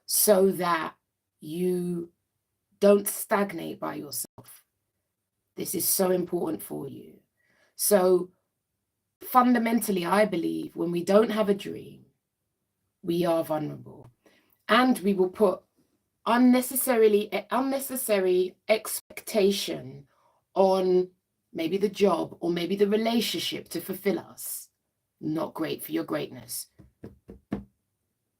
so that you don't stagnate by yourself. This is so important for you. So fundamentally, I believe when we don't have a dream, we are vulnerable, and we will put unnecessary expectation on maybe the job or maybe the relationship to fulfill us. Not great for your greatness.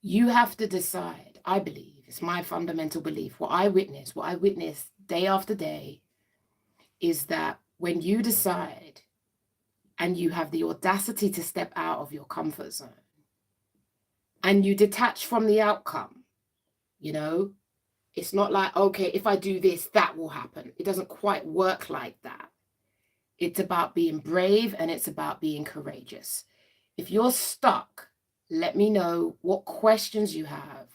You have to decide. I believe, it's my fundamental belief, what I witness day after day, is that when you decide and you have the audacity to step out of your comfort zone and you detach from the outcome, you know, it's not like, okay, if I do this, that will happen. It doesn't quite work like that. It's about being brave and it's about being courageous. If you're stuck, let me know what questions you have.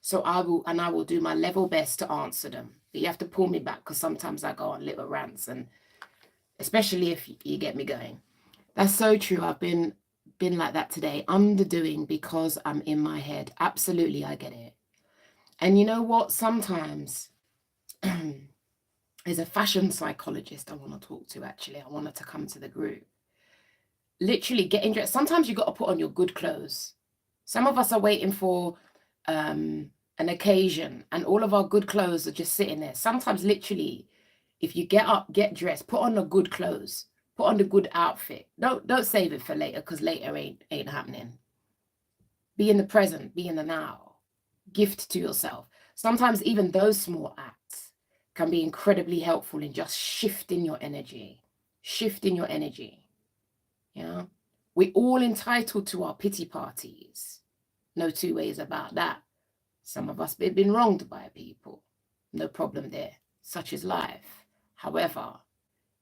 So I will do my level best to answer them. But you have to pull me back, because sometimes I go on little rants, and especially if you get me going. That's so true. I've been like that today, underdoing because I'm in my head. Absolutely, I get it. And you know what? Sometimes there's a fashion psychologist I want to talk to, actually. I want her to come to the group. Literally getting dressed. Sometimes you got to put on your good clothes. Some of us are waiting for an occasion and all of our good clothes are just sitting there. Sometimes literally, if you get up, get dressed, put on the good clothes, put on the good outfit. Don't save it for later, because later ain't happening. Be in the present, be in the now. Gift to yourself. Sometimes even those small acts can be incredibly helpful in just shifting your energy. Yeah, we're all entitled to our pity parties. No two ways about that. Some of us have been wronged by people. No problem there. Such is life. However,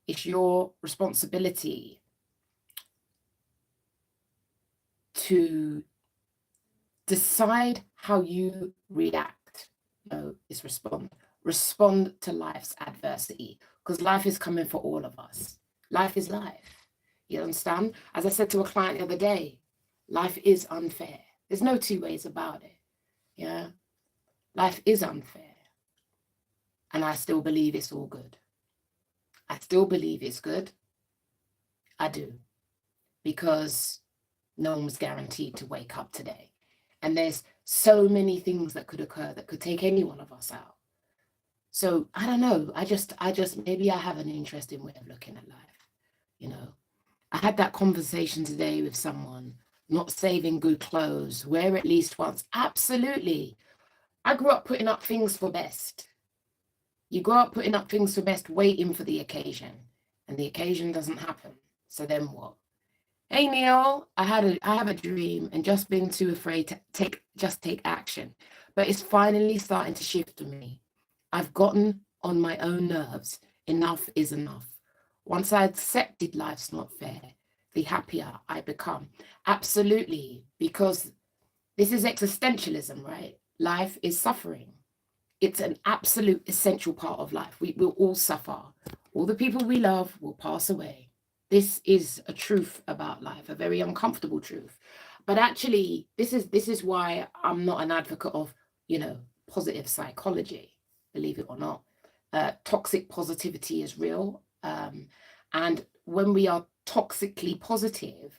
it's your responsibility to decide how you react. No, it's respond. Respond to life's adversity, because life is coming for all of us. Life is life. You understand? As I said to a client the other day, life is unfair. There's no two ways about it. Yeah. Life is unfair. And I still believe it's all good. I still believe it's good. I do. Because no one was guaranteed to wake up today. And there's so many things that could occur that could take any one of us out. So I don't know. I just maybe I have an interesting way of looking at life. You know, I had that conversation today with someone, not saving good clothes, wear at least once. Absolutely. I grew up putting up things for best. You grow up putting up things for best, waiting for the occasion, and the occasion doesn't happen. So then what? Hey, Neil, I have a dream and just been too afraid to take action. But it's finally starting to shift for me. I've gotten on my own nerves. Enough is enough. Once I accepted life's not fair, the happier I become. Absolutely, because this is existentialism, right? Life is suffering. It's an absolute essential part of life. We will all suffer. All the people we love will pass away. This is a truth about life, a very uncomfortable truth. But actually, this is why I'm not an advocate of, positive psychology, believe it or not. Toxic positivity is real. And when we are toxically positive,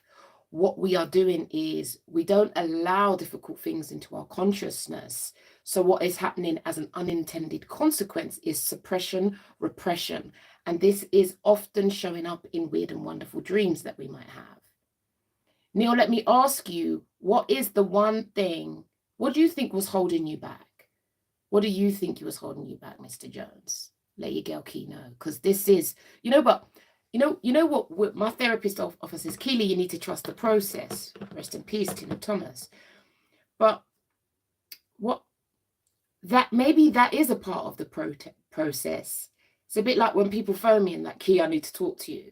what we are doing is we don't allow difficult things into our consciousness. So what is happening as an unintended consequence is suppression, repression. And this is often showing up in weird and wonderful dreams that we might have. Neil, let me ask you, what is the one thing, what do you think was holding you back? What do you think was holding you back, Mr. Jones? Let your girl Key know, because this is, but what my therapist often says, Keeley, you need to trust the process. Rest in peace, Tina Thomas. But maybe that is a part of the process. It's a bit like when people phone me and like, Key, I need to talk to you.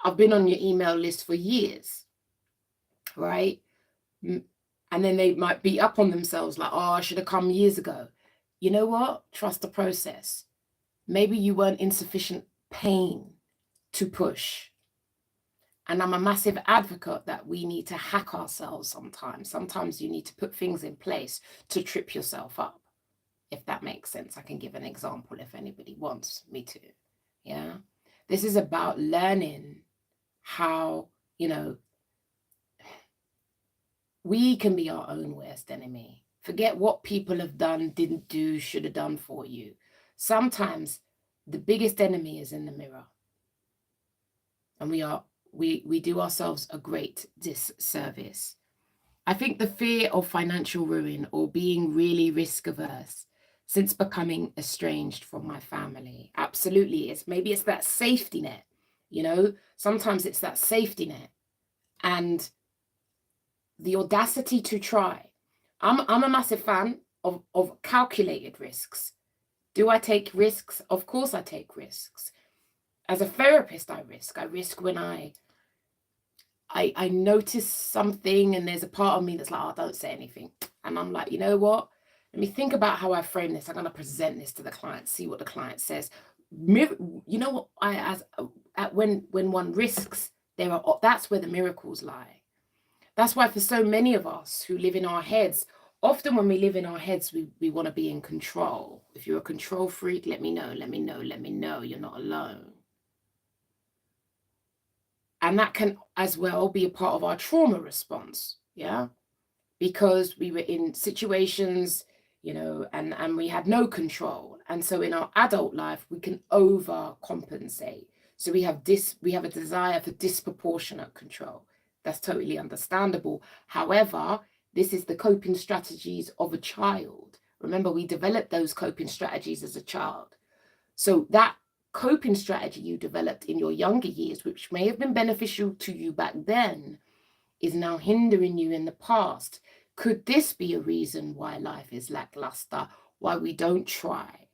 I've been on your email list for years, right? And then they might beat up on themselves like, oh, I should have come years ago. You know what? Trust the process. Maybe you weren't in sufficient pain to push. And I'm a massive advocate that we need to hack ourselves sometimes. Sometimes you need to put things in place to trip yourself up, if that makes sense. I can give an example if anybody wants me to. Yeah. This is about learning how, you know, we can be our own worst enemy. Forget what people have done, didn't do, should have done for you. Sometimes the biggest enemy is in the mirror. And we do ourselves a great disservice. I think the fear of financial ruin or being really risk averse since becoming estranged from my family. Absolutely. Maybe it's that safety net, you know, sometimes it's that safety net and the audacity to try. I'm a massive fan of calculated risks. Do I take risks? Of course I take risks. As a therapist, I risk when I notice something and there's a part of me that's like, oh, don't say anything. And I'm like, you know what? Let me think about how I frame this. I'm going to present this to the client, see what the client says. You know what? When one risks, that's where the miracles lie. That's why for so many of us who live in our heads, often when we live in our heads, we want to be in control. If you're a control freak, let me know. You're not alone. And that can as well be a part of our trauma response, yeah? Because we were in situations, you know, and we had no control. And so in our adult life, we can overcompensate. So we have a desire for disproportionate control. That's totally understandable. However, this is the coping strategies of a child. Remember, we developed those coping strategies as a child. So that coping strategy you developed in your younger years, which may have been beneficial to you back then, is now hindering you in the past. Could this be a reason why life is lackluster, why we don't try,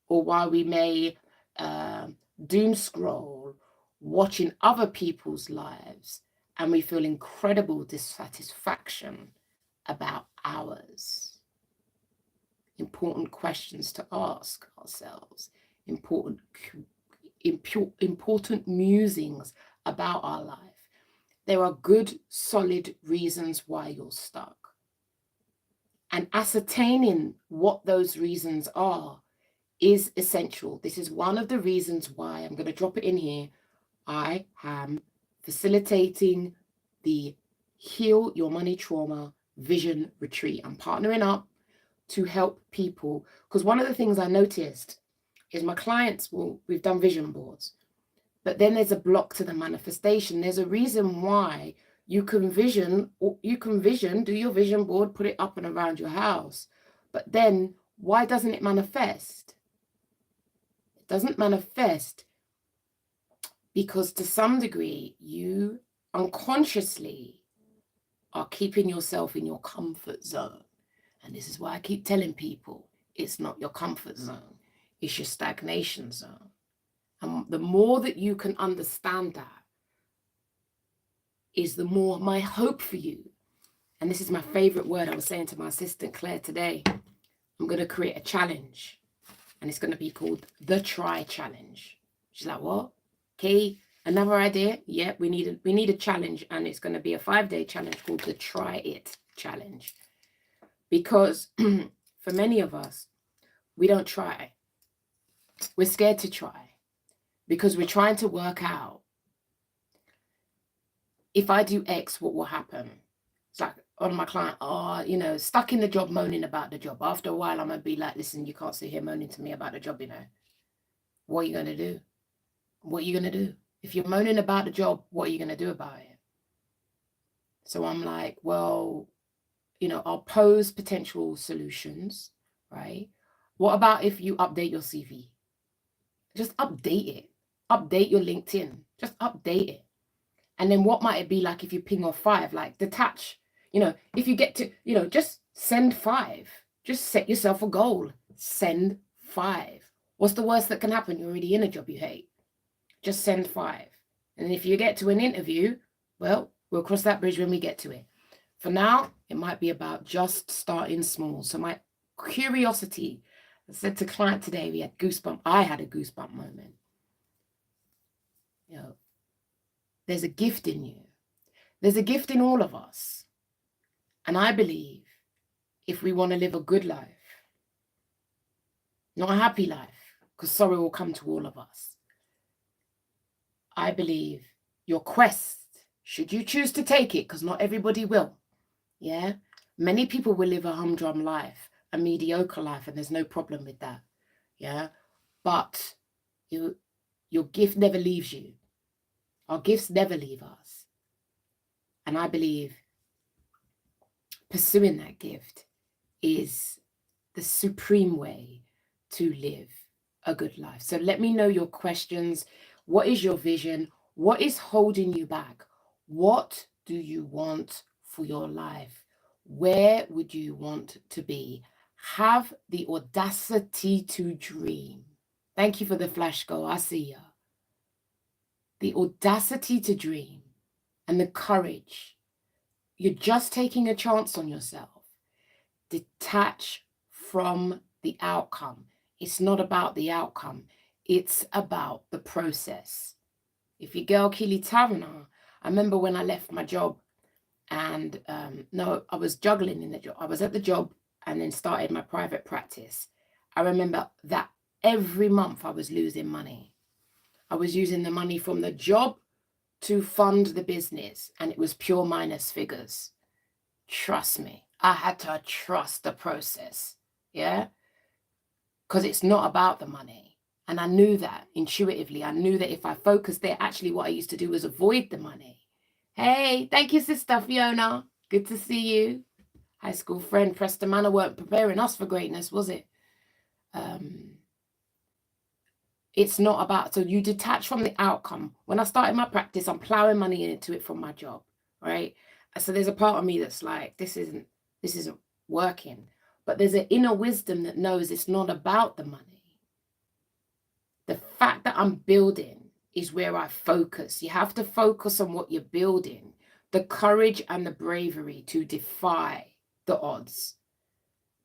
or why we may doom scroll watching other people's lives and we feel incredible dissatisfaction about ours? Important questions to ask ourselves, important musings about our life. There are good, solid reasons why you're stuck. And ascertaining what those reasons are is essential. This is one of the reasons why I'm going to drop it in here. I am facilitating the Heal Your Money Trauma Vision Retreat. I'm partnering up to help people, because one of the things I noticed is my clients we've done vision boards, but then there's a block to the manifestation. There's a reason why you can vision, do your vision board, put it up and around your house, but then why doesn't it manifest? It doesn't manifest because to some degree you unconsciously are keeping yourself in your comfort zone. And this is why I keep telling people, it's not your comfort zone, it's your stagnation zone. And the more that you can understand that, is the more my hope for you. And this is my favorite word. I was saying to my assistant Claire today, I'm going to create a challenge, and it's going to be called the Try Challenge. She's like, what? Okay, another idea? Yeah, we need a challenge, and it's going to be a 5-day challenge called the Try It Challenge. Because for many of us, we don't try. We're scared to try because we're trying to work out, if I do X, what will happen? It's like on my client, stuck in the job, moaning about the job. After a while, I'm going to be like, listen, you can't sit here moaning to me about the job, What are you going to do? What are you going to do? If you're moaning about the job, what are you going to do about it? So I'm like, well, I'll pose potential solutions, right? What about if you update your CV? Just update it. Update your LinkedIn. Just update it. And then what might it be like if you ping off 5, like detach, if you get to, just send 5, just set yourself a goal, send 5. What's the worst that can happen? You're already in a job you hate. Just send 5. And if you get to an interview, well, we'll cross that bridge when we get to it. For now, it might be about just starting small. So my curiosity, I said to client today, I had a goosebump moment. there's a gift in you. There's a gift in all of us. And I believe if we want to live a good life, not a happy life, because sorrow will come to all of us, I believe your quest, should you choose to take it, because not everybody will, yeah? Many people will live a humdrum life, a mediocre life, and there's no problem with that, yeah? But your gift never leaves you. Our gifts never leave us. And I believe pursuing that gift is the supreme way to live a good life. So let me know your questions. What is your vision? What is holding you back? What do you want for your life? Where would you want to be? Have the audacity to dream. Thank you for the flash go. I see ya. The audacity to dream and the courage. You're just taking a chance on yourself. Detach from the outcome. It's not about the outcome. It's about the process. If your girl Keeley Taverner, I remember when I left my job and no, I was juggling in the job. I was at the job and then started my private practice. I remember that every month I was losing money. I was using the money from the job to fund the business, and it was pure minus figures. Trust me, I had to trust the process, yeah? Because it's not about the money. And I knew that intuitively. I knew that if I focused there, actually what I used to do was avoid the money. Hey, thank you, Sister Fiona. Good to see you. High school friend Preston Manor weren't preparing us for greatness, was it? It's not about, so you detach from the outcome. When I started my practice, I'm plowing money into it from my job, right? So there's a part of me that's like, this isn't working. But there's an inner wisdom that knows it's not about the money. The fact that I'm building is where I focus. You have to focus on what you're building. The courage and the bravery to defy the odds.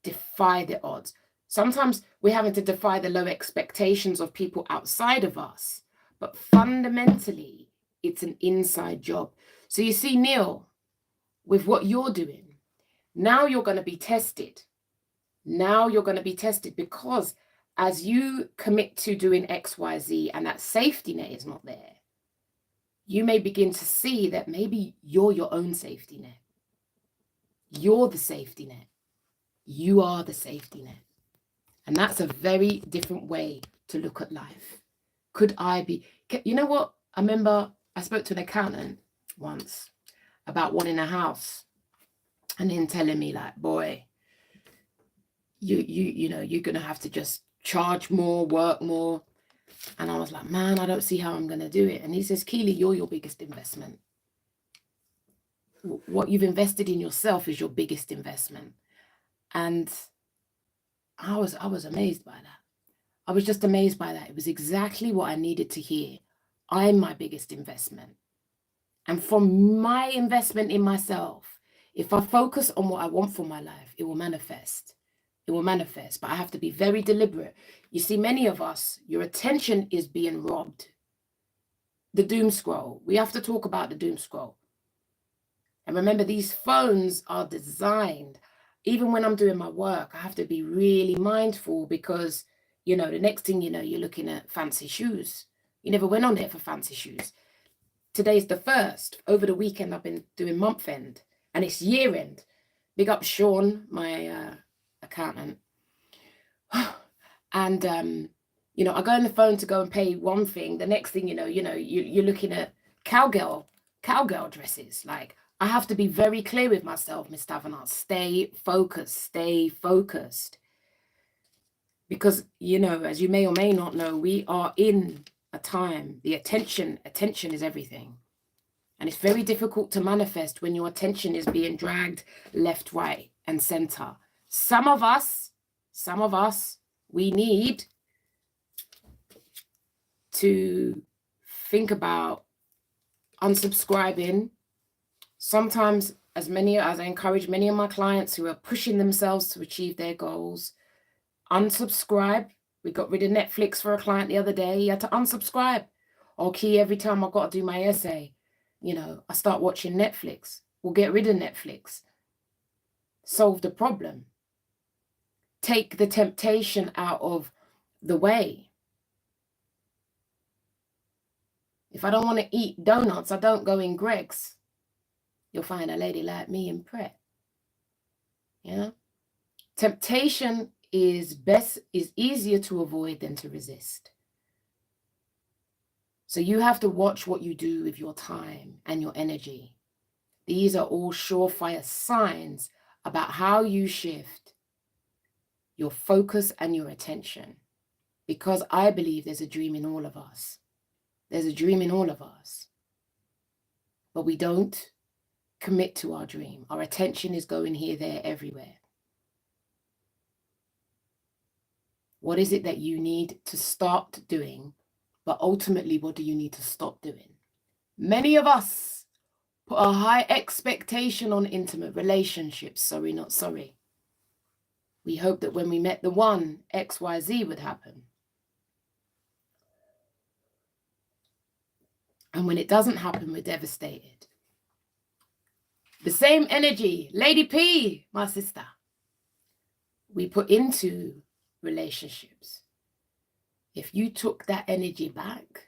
Defy the odds. Sometimes we're having to defy the low expectations of people outside of us, but fundamentally, it's an inside job. So you see, Neil, with what you're doing, now you're going to be tested. Now you're going to be tested because as you commit to doing X, Y, Z, and that safety net is not there, you may begin to see that maybe you're your own safety net. You're the safety net. You are the safety net. And that's a very different way to look at life. Could I be, you know what? I remember I spoke to an accountant once about wanting a house and him telling me like, boy, you know, you're going to have to just charge more, work more. And I was like, man, I don't see how I'm going to do it. And he says, Keeley, you're your biggest investment. What you've invested in yourself is your biggest investment. And I was amazed by that. I was just amazed by that. It was exactly what I needed to hear. I'm my biggest investment. And from my investment in myself, if I focus on what I want for my life, it will manifest. It will manifest, but I have to be very deliberate. You see, many of us, your attention is being robbed. The doom scroll. We have to talk about the doom scroll. And remember, these phones are designed, even when I'm doing my work, I have to be really mindful because, you know, the next thing you know, you're looking at fancy shoes. You never went on there for fancy shoes. Today's the 1st. Over the weekend, I've been doing month end and it's year end. Big up Sean, my accountant. And, you know, I go on the phone to go and pay one thing. The next thing, you know, you're looking at cowgirl dresses. Like, I have to be very clear with myself, Miss Taverner. Stay focused. Because, you know, as you may or may not know, we are in a time, the attention is everything. And it's very difficult to manifest when your attention is being dragged left, right, and center. Some of us, we need to think about unsubscribing. Sometimes, as I encourage many of my clients who are pushing themselves to achieve their goals, unsubscribe. We got rid of Netflix for a client the other day. He had to unsubscribe. Or key every time I got to do my essay. you know, I start watching Netflix. We'll get rid of Netflix. Solve the problem. Take the temptation out of the way. If I don't want to eat donuts, I don't go in Greg's. You'll find a lady like me in Pret. Yeah. Temptation is easier to avoid than to resist. So you have to watch what you do with your time and your energy. These are all surefire signs about how you shift your focus and your attention. Because I believe there's a dream in all of us. There's a dream in all of us. But we don't commit to our dream. Our attention is going here, there, everywhere. What is it that you need to start doing? But ultimately, what do you need to stop doing? Many of us put a high expectation on intimate relationships. Sorry, not sorry. We hope that when we met the one, X, Y, Z would happen. And when it doesn't happen, we're devastated. The same energy, Lady P, my sister, we put into relationships. If you took that energy back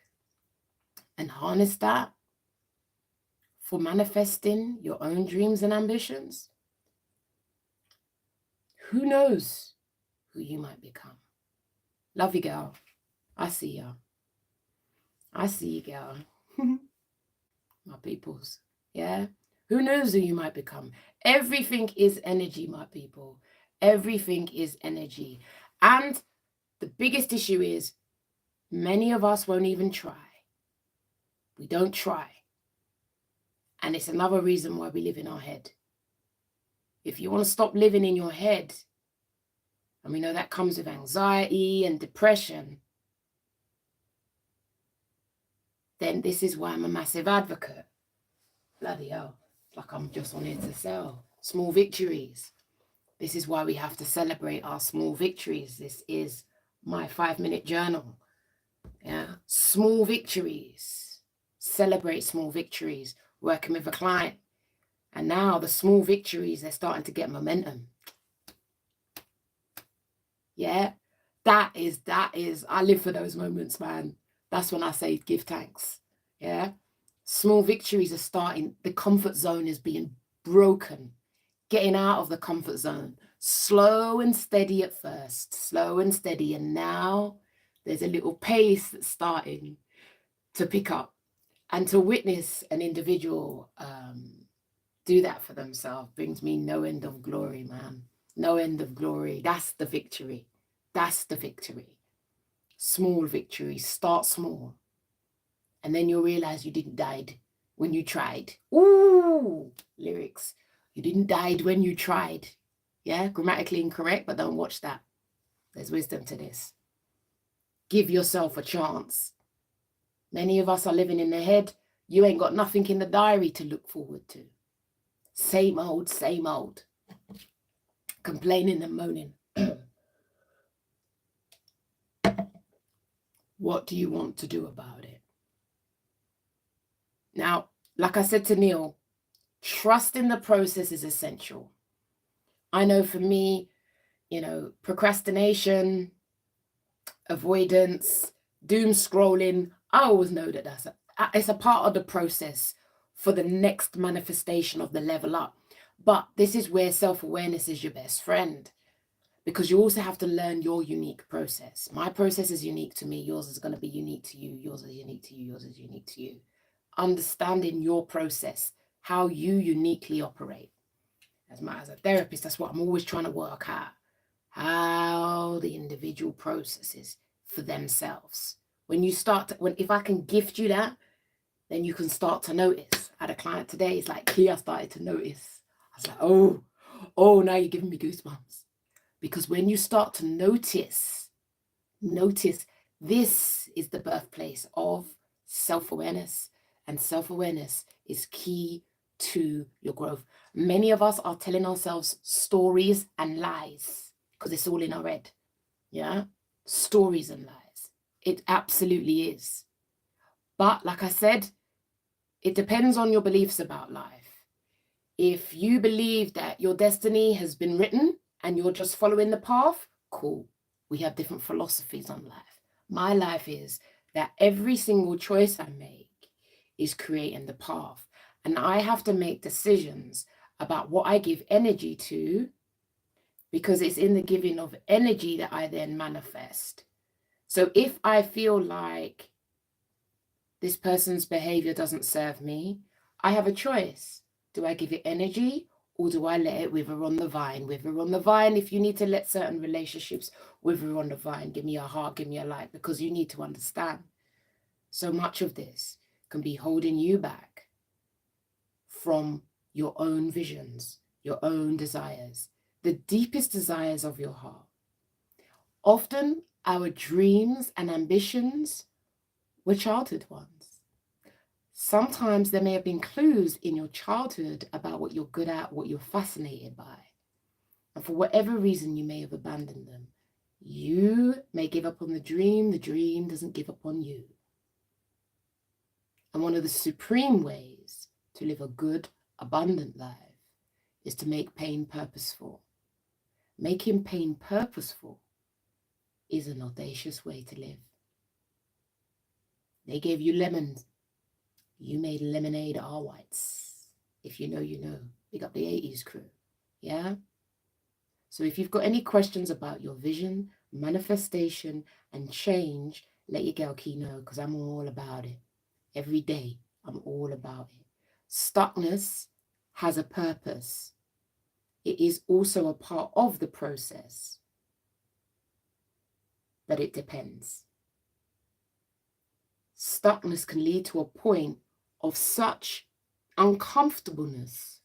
and harnessed that for manifesting your own dreams and ambitions, who knows who you might become? Love you, girl. I see ya. I see you, girl. My peoples. Yeah. Who knows who you might become? Everything is energy, my people. Everything is energy. And the biggest issue is many of us won't even try. We don't try. And it's another reason why we live in our head. If you want to stop living in your head, and we know that comes with anxiety and depression, then this is why I'm a massive advocate. Bloody hell. Like I'm just on here to sell. Small victories. This is why we have to celebrate our small victories. This is my 5-minute journal. Yeah. Small victories. Celebrate small victories. Working with a client. And now the small victories, they're starting to get momentum. Yeah. That is, I live for those moments, man. That's when I say give thanks. Yeah. Small victories are starting. The comfort zone is being broken. Getting out of the comfort zone. Slow and steady at first. Slow and steady. And now there's a little pace that's starting to pick up. And to witness an individual do that for themselves brings me no end of glory, man. No end of glory. That's the victory. That's the victory. Small victories. Start small. And then you'll realize you didn't die when you tried. Ooh, lyrics. You didn't die when you tried. Yeah, grammatically incorrect, but don't watch that. There's wisdom to this. Give yourself a chance. Many of us are living in the head. You ain't got nothing in the diary to look forward to. Same old, same old. Complaining and moaning. What do you want to do about it? Now, like I said to Neil, trust in the process is essential. I know for me, you know, procrastination, avoidance, doom scrolling, I always know that it's a part of the process for the next manifestation of the level up. But this is where self-awareness is your best friend, because you also have to learn your unique process. My process is unique to me. Yours is going to be unique to you. Yours is unique to you. Yours is unique to you. Understanding your process, how you uniquely operate. As a therapist, that's what I'm always trying to work out. How the individual processes for themselves. When you start to, if I can gift you that, then you can start to notice. I had a client today, it's like, I started to notice. I was like, oh, now you're giving me goosebumps. Because when you start to notice, this is the birthplace of self-awareness. And self-awareness is key to your growth. Many of us are telling ourselves stories and lies because it's all in our head. Yeah, stories and lies. It absolutely is. But like I said, It depends on your beliefs about life. If you believe that your destiny has been written and you're just following the path, cool. We have different philosophies on life. My life is that every single choice I make is creating the path. And I have to make decisions about what I give energy to, because it's in the giving of energy that I then manifest. So if I feel like this person's behavior doesn't serve me, I have a choice. Do I give it energy, or do I let it wither on the vine? Wither on the vine. If you need to let certain relationships wither on the vine, give me a heart, give me a light, because you need to understand so much of this can be holding you back from your own visions, your own desires, the deepest desires of your heart. Often our dreams and ambitions were childhood ones. Sometimes there may have been clues in your childhood about what you're good at, what you're fascinated by. And for whatever reason, you may have abandoned them. You may give up on the dream doesn't give up on you. And one of the supreme ways to live a good, abundant life is to make pain purposeful. Making pain purposeful is an audacious way to live. They gave you lemons. You made lemonade all whites. If you know, you know. Big up the 80s crew. Yeah? So if you've got any questions about your vision, manifestation, and change, let your girl Key know, because I'm all about it. Every day, I'm all about it. Stuckness has a purpose. It is also a part of the process. But it depends. Stuckness can lead to a point of such uncomfortableness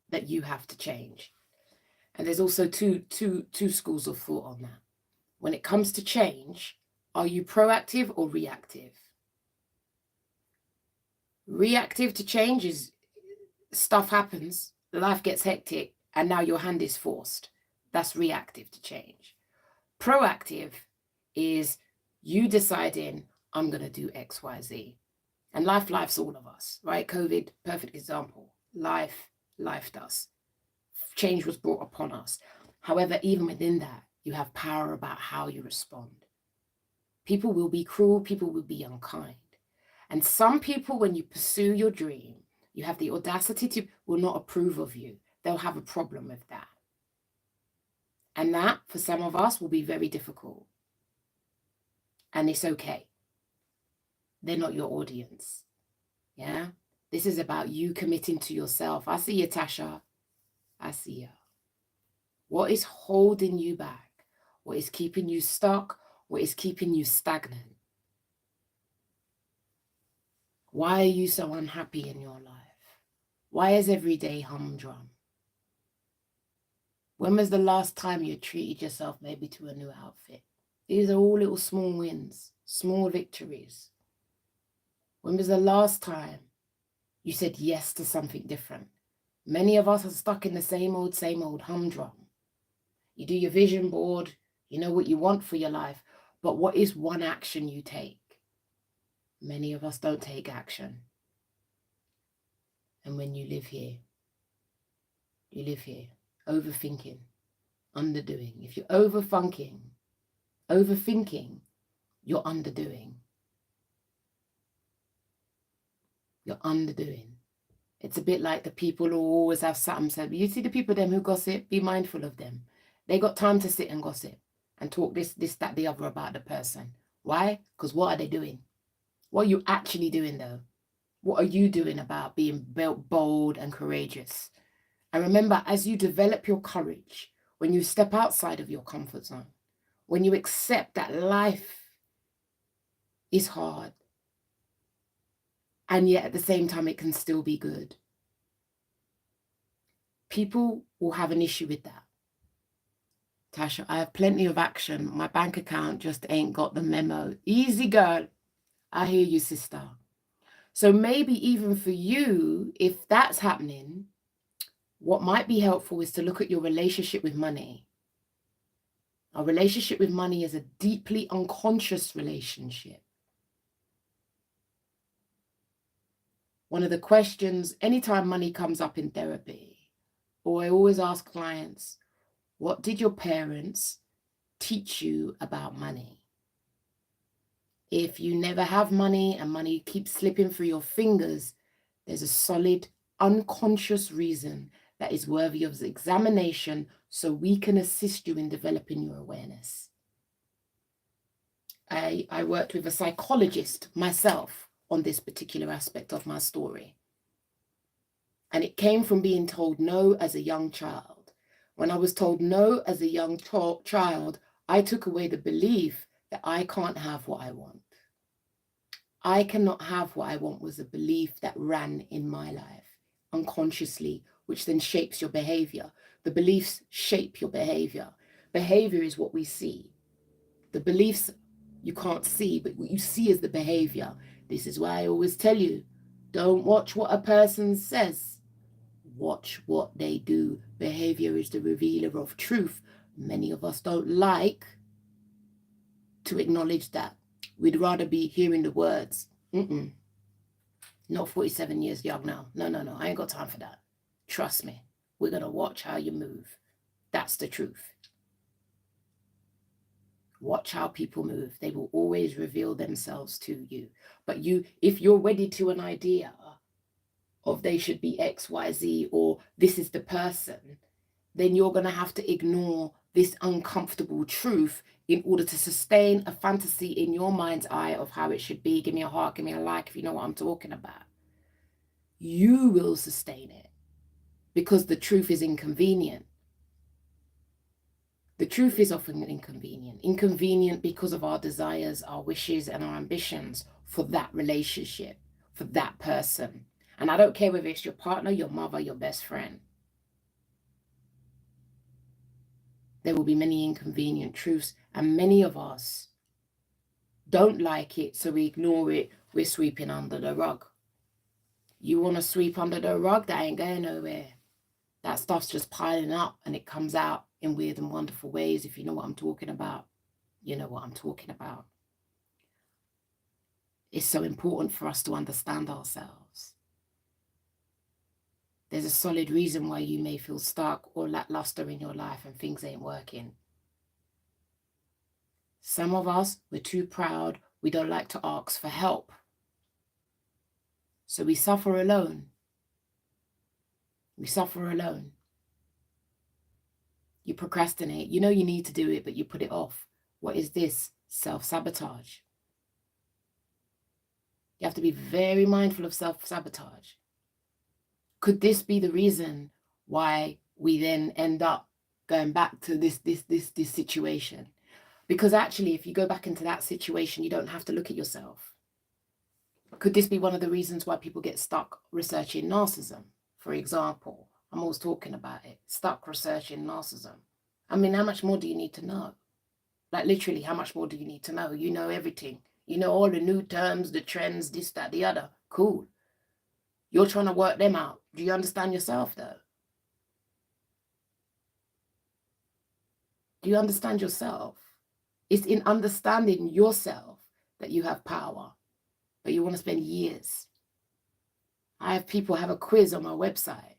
that you have to change. And there's also two schools of thought on that. When it comes to change, are you proactive or reactive? Reactive to change is stuff happens, life gets hectic, and now your hand is forced. That's reactive to change. Proactive is you deciding, I'm going to do X, Y, Z. And life's all of us, right? COVID, perfect example. Life does. Change was brought upon us. However, even within that, you have power about how you respond. People will be cruel, people will be unkind. And some people, when you pursue your dream, you have the audacity to, will not approve of you. They'll have a problem with that. And that, for some of us, will be very difficult. And it's okay. They're not your audience. Yeah? This is about you committing to yourself. I see you, Tasha. I see you. What is holding you back? What is keeping you stuck? What is keeping you stagnant? Why are you so unhappy in your life? Why is every day humdrum? When was the last time you treated yourself maybe to a new outfit? These are all little small wins, small victories. When was the last time you said yes to something different? Many of us are stuck in the same old humdrum. You do your vision board, you know what you want for your life, but what is one action you take? Many of us don't take action. And when you live here, overthinking, underdoing. If you're overthinking, you're underdoing. You're underdoing. It's a bit like the people who always have something said. You see the people them who gossip, be mindful of them. They got time to sit and gossip and talk this, that, the other about the person. Why? Because what are they doing? What are you actually doing though? What are you doing about being bold and courageous? And remember, as you develop your courage, when you step outside of your comfort zone, when you accept that life is hard, and yet at the same time, it can still be good. People will have an issue with that. Tasha, I have plenty of action. My bank account just ain't got the memo. Easy, girl. I hear you, sister. So maybe even for you, if that's happening, what might be helpful is to look at your relationship with money. Our relationship with money is a deeply unconscious relationship. One of the questions, anytime money comes up in therapy, or I always ask clients, what did your parents teach you about money? If you never have money and money keeps slipping through your fingers, there's a solid unconscious reason that is worthy of examination so we can assist you in developing your awareness. I worked with a psychologist myself on this particular aspect of my story. And it came from being told no as a young child. When I was told no as a young child, I took away the belief that I can't have what I want. I cannot have what I want was a belief that ran in my life unconsciously, which then shapes your behavior. The beliefs shape your behavior. Behavior is what we see. The beliefs you can't see, but what you see is the behavior. This is why I always tell you, don't watch what a person says. Watch what they do. Behavior is the revealer of truth. Many of us don't like to acknowledge that. We'd rather be hearing the words. Not 47 years young now. No. I ain't got time for that. Trust me. We're going to watch how you move. That's the truth. Watch how people move. They will always reveal themselves to you. But if you're wedded to an idea of they should be X, Y, Z, or this is the person, then you're going to have to ignore this uncomfortable truth in order to sustain a fantasy in your mind's eye of how it should be. Give me a heart, give me a like, if you know what I'm talking about. You will sustain it because the truth is inconvenient. The truth is often inconvenient. Inconvenient because of our desires, our wishes, and our ambitions for that relationship, for that person. And I don't care whether it's your partner, your mother, your best friend. There will be many inconvenient truths, and many of us don't like it, so we ignore it. We're sweeping under the rug. You want to sweep under the rug? That ain't going nowhere. That stuff's just piling up, and it comes out in weird and wonderful ways. If you know what I'm talking about, you know what I'm talking about. It's so important for us to understand ourselves. There's a solid reason why you may feel stuck or lackluster in your life and things ain't working. Some of us, we're too proud. We don't like to ask for help. So we suffer alone. We suffer alone. You procrastinate. You know you need to do it, but you put it off. What is this? Self-sabotage. You have to be very mindful of self-sabotage. Could this be the reason why we then end up going back to this situation? Because actually, if you go back into that situation, you don't have to look at yourself. Could this be one of the reasons why people get stuck researching narcissism? For example, I'm always talking about it, stuck researching narcissism. I mean, how much more do you need to know? Like literally, how much more do you need to know? You know everything. You know all the new terms, the trends, this, that, the other. Cool. You're trying to work them out. Do you understand yourself though? Do you understand yourself? It's in understanding yourself that you have power, but you want to spend years. I have people have a quiz on my website.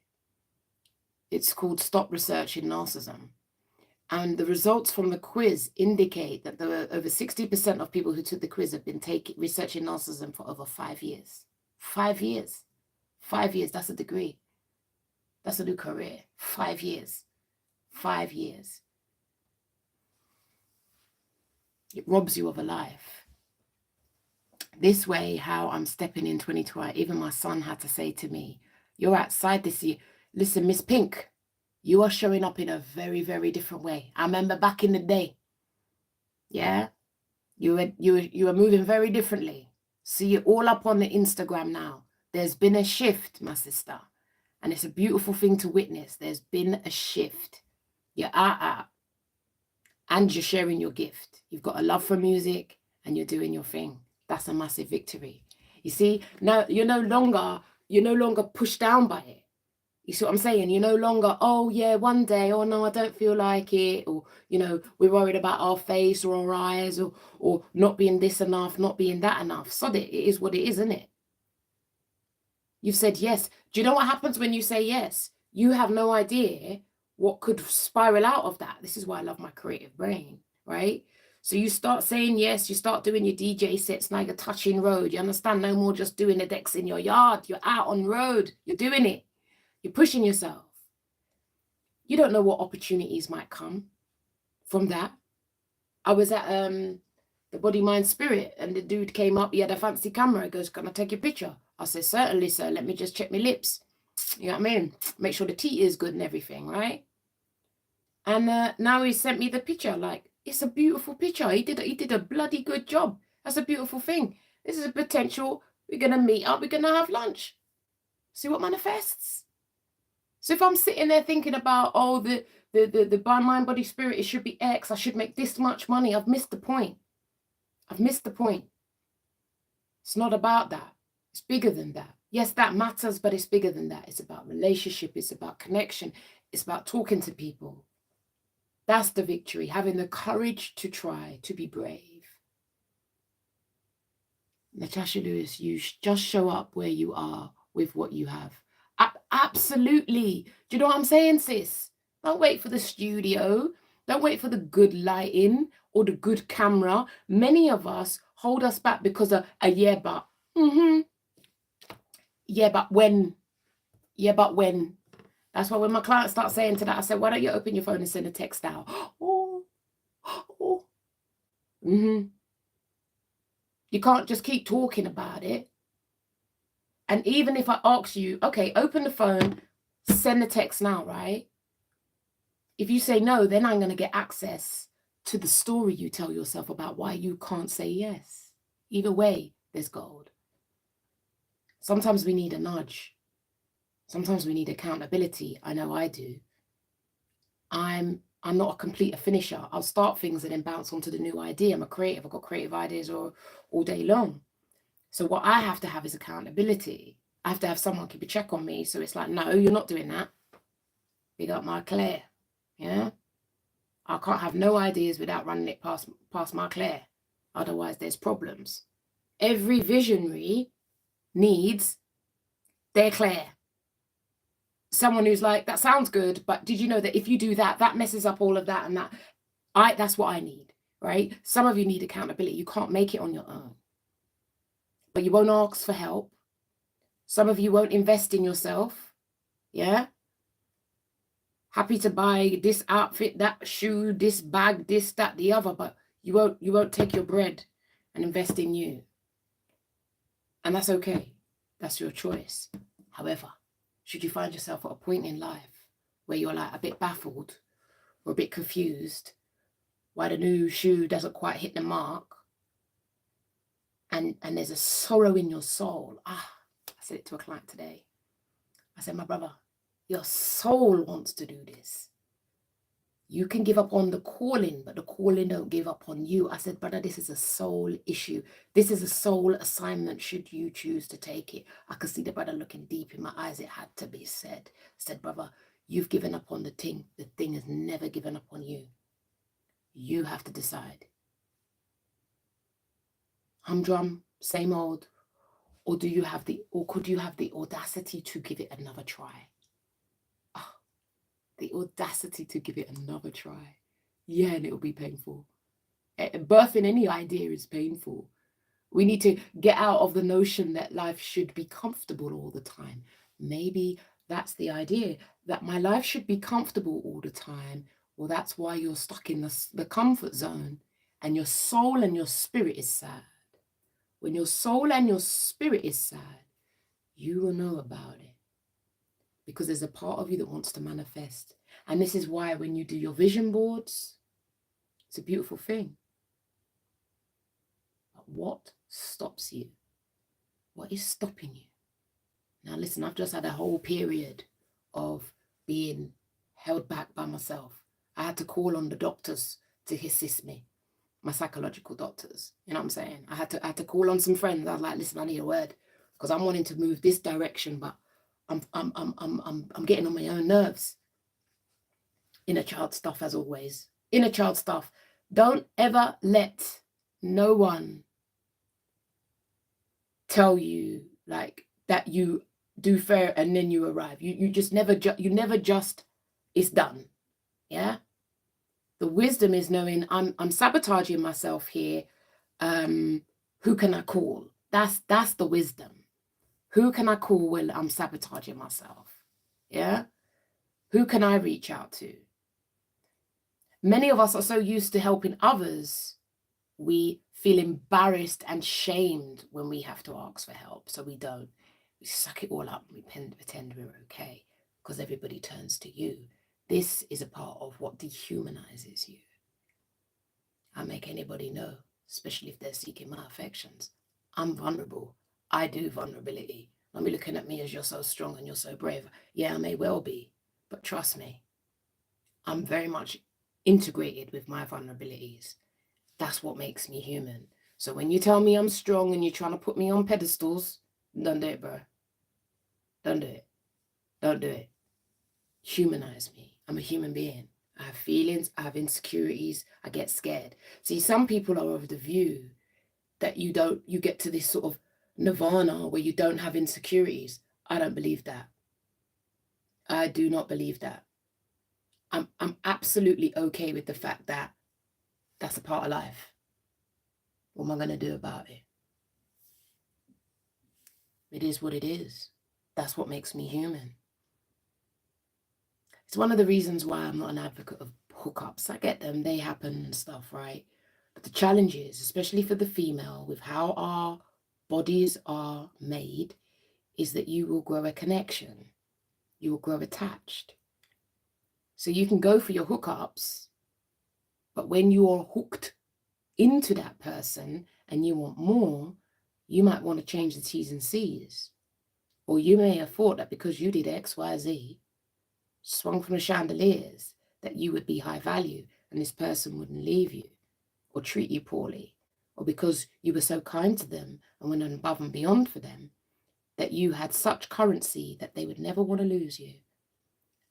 It's called Stop Researching Narcissism. And the results from the quiz indicate that there were over 60% of people who took the quiz have been researching narcissism for over 5 years. 5 years. 5 years, that's a degree. That's a new career. 5 years. 5 years. It robs you of a life. This way, how I'm stepping in 2020, even my son had to say to me, you're outside this year. Listen, Miss Pink, you are showing up in a very, very different way. I remember back in the day, yeah, you were moving very differently. See you all up on the Instagram now. There's been a shift, my sister. And it's a beautiful thing to witness. There's been a shift. You're out. And you're sharing your gift. You've got a love for music and you're doing your thing. That's a massive victory. You see, now you're no longer pushed down by it. You see what I'm saying? You're no longer, oh yeah, one day, oh no, I don't feel like it. Or, you know, we're worried about our face or our eyes or not being this enough, not being that enough. Sod it, it is what it is, isn't it? You've said yes. Do you know what happens when you say yes? You have no idea what could spiral out of that. This is why I love my creative brain, right? So you start saying yes, you start doing your DJ sets, now you're touching road. You understand? No more just doing the decks in your yard. You're out on road. You're doing it. You're pushing yourself. You don't know what opportunities might come from that. I was at the Body, Mind, Spirit, and the dude came up. He had a fancy camera. He goes, "Can I take your picture?" I said, "Certainly, sir. Let me just check my lips." You know what I mean? Make sure the tea is good and everything, right? And now he sent me the picture. Like, it's a beautiful picture. He did a bloody good job. That's a beautiful thing. This is a potential. We're gonna meet up. We're gonna have lunch. See what manifests. So if I'm sitting there thinking about, oh, the mind, body, spirit, it should be X. I should make this much money. I've missed the point. I've missed the point. It's not about that. It's bigger than that. Yes, that matters, but it's bigger than that. It's about relationship. It's about connection. It's about talking to people. That's the victory, having the courage to try, to be brave. Natasha Lewis, you just show up where you are with what you have. Absolutely. Do you know what I'm saying, sis? Don't wait for the studio. Don't wait for the good lighting or the good camera. Many of us hold us back because of a yeah, but. Yeah, but when? Yeah, but when? That's why when my clients start saying to that, I said, why don't you open your phone and send a text out? You can't just keep talking about it. And even if I ask you, okay, open the phone, send the text now, right? If you say no, then I'm going to get access to the story you tell yourself about why you can't say yes. Either way, there's gold. Sometimes we need a nudge. Sometimes we need accountability. I know I do. I'm not a complete finisher. I'll start things and then bounce onto the new idea. I'm a creative. I've got creative ideas all day long. So what I have to have is accountability. I have to have someone keep a check on me. So it's like, no, you're not doing that. Big up my Claire. Yeah. I can't have no ideas without running it past my Claire. Otherwise, there's problems. Every visionary needs their Claire. Someone who's like, that sounds good, but did you know that if you do that, that messes up all of that and that? That's what I need, right? Some of you need accountability. You can't make it on your own. But you won't ask for help. Some of you won't invest in yourself. Yeah. Happy to buy this outfit, that shoe, this bag, this, that, the other, but you won't take your bread and invest in you. And that's okay. That's your choice. However, should you find yourself at a point in life where you're like a bit baffled or a bit confused why the new shoe doesn't quite hit the mark, and there's a sorrow in your soul. I said it to a client today. I said, my brother, your soul wants to do this. You can give up on the calling, but the calling don't give up on you. I said, brother, this is a soul issue. This is a soul assignment should you choose to take it. I could see the brother looking deep in my eyes. It had to be said. I said, brother, you've given up on the thing. The thing has never given up on you. You have to decide. Humdrum, same old, or could you have the audacity to give it another try? The audacity to give it another try. Yeah, and it'll be painful. Birthing any idea is painful. We need to get out of the notion that life should be comfortable all the time. Maybe that's the idea, that my life should be comfortable all the time. Well, that's why you're stuck in the comfort zone, and your soul and your spirit is sad. When your soul and your spirit is sad, you will know about it. Because there's a part of you that wants to manifest. And this is why when you do your vision boards, it's a beautiful thing. But what stops you? What is stopping you? Now listen, I've just had a whole period of being held back by myself. I had to call on the doctors to assist me, my psychological doctors. You know what I'm saying? I had to call on some friends. I was like, listen, I need a word because I'm wanting to move this direction, but I'm getting on my own nerves. Inner child stuff, as always. Inner child stuff. Don't ever let no one tell you like that you do fair, and then you arrive. You just never just it's done. Yeah. The wisdom is knowing I'm sabotaging myself here. Who can I call? That's the wisdom. Who can I call when I'm sabotaging myself? Yeah. Who can I reach out to? Many of us are so used to helping others, we feel embarrassed and shamed when we have to ask for help. So we don't. We suck it all up and we pretend we're okay because everybody turns to you. This is a part of what dehumanizes you. I make anybody know, especially if they're seeking my affections. I'm vulnerable. I do vulnerability. Don't be looking at me as you're so strong and you're so brave. Yeah, I may well be, but trust me, I'm very much integrated with my vulnerabilities. That's what makes me human. So when you tell me I'm strong and you're trying to put me on pedestals, don't do it, bro. Don't do it. Don't do it. Humanize me. I'm a human being. I have feelings, I have insecurities, I get scared. See, some people are of the view that you get to this sort of nirvana where you don't have insecurities. I don't believe that. I do not believe that. I'm absolutely okay with the fact that that's a part of life. What am I going to do about it? It is what it is. That's what makes me human. It's one of the reasons why I'm not an advocate of hookups. I get them, they happen and stuff, right? But the challenge is, especially for the female, with how our bodies are made, is that you will grow a connection. You will grow attached. So you can go for your hookups, but when you are hooked into that person and you want more, you might want to change the T's and C's. Or you may have thought that because you did X, Y, Z, swung from the chandeliers, that you would be high value and this person wouldn't leave you or treat you poorly, or because you were so kind to them and went above and beyond for them, that you had such currency that they would never want to lose you.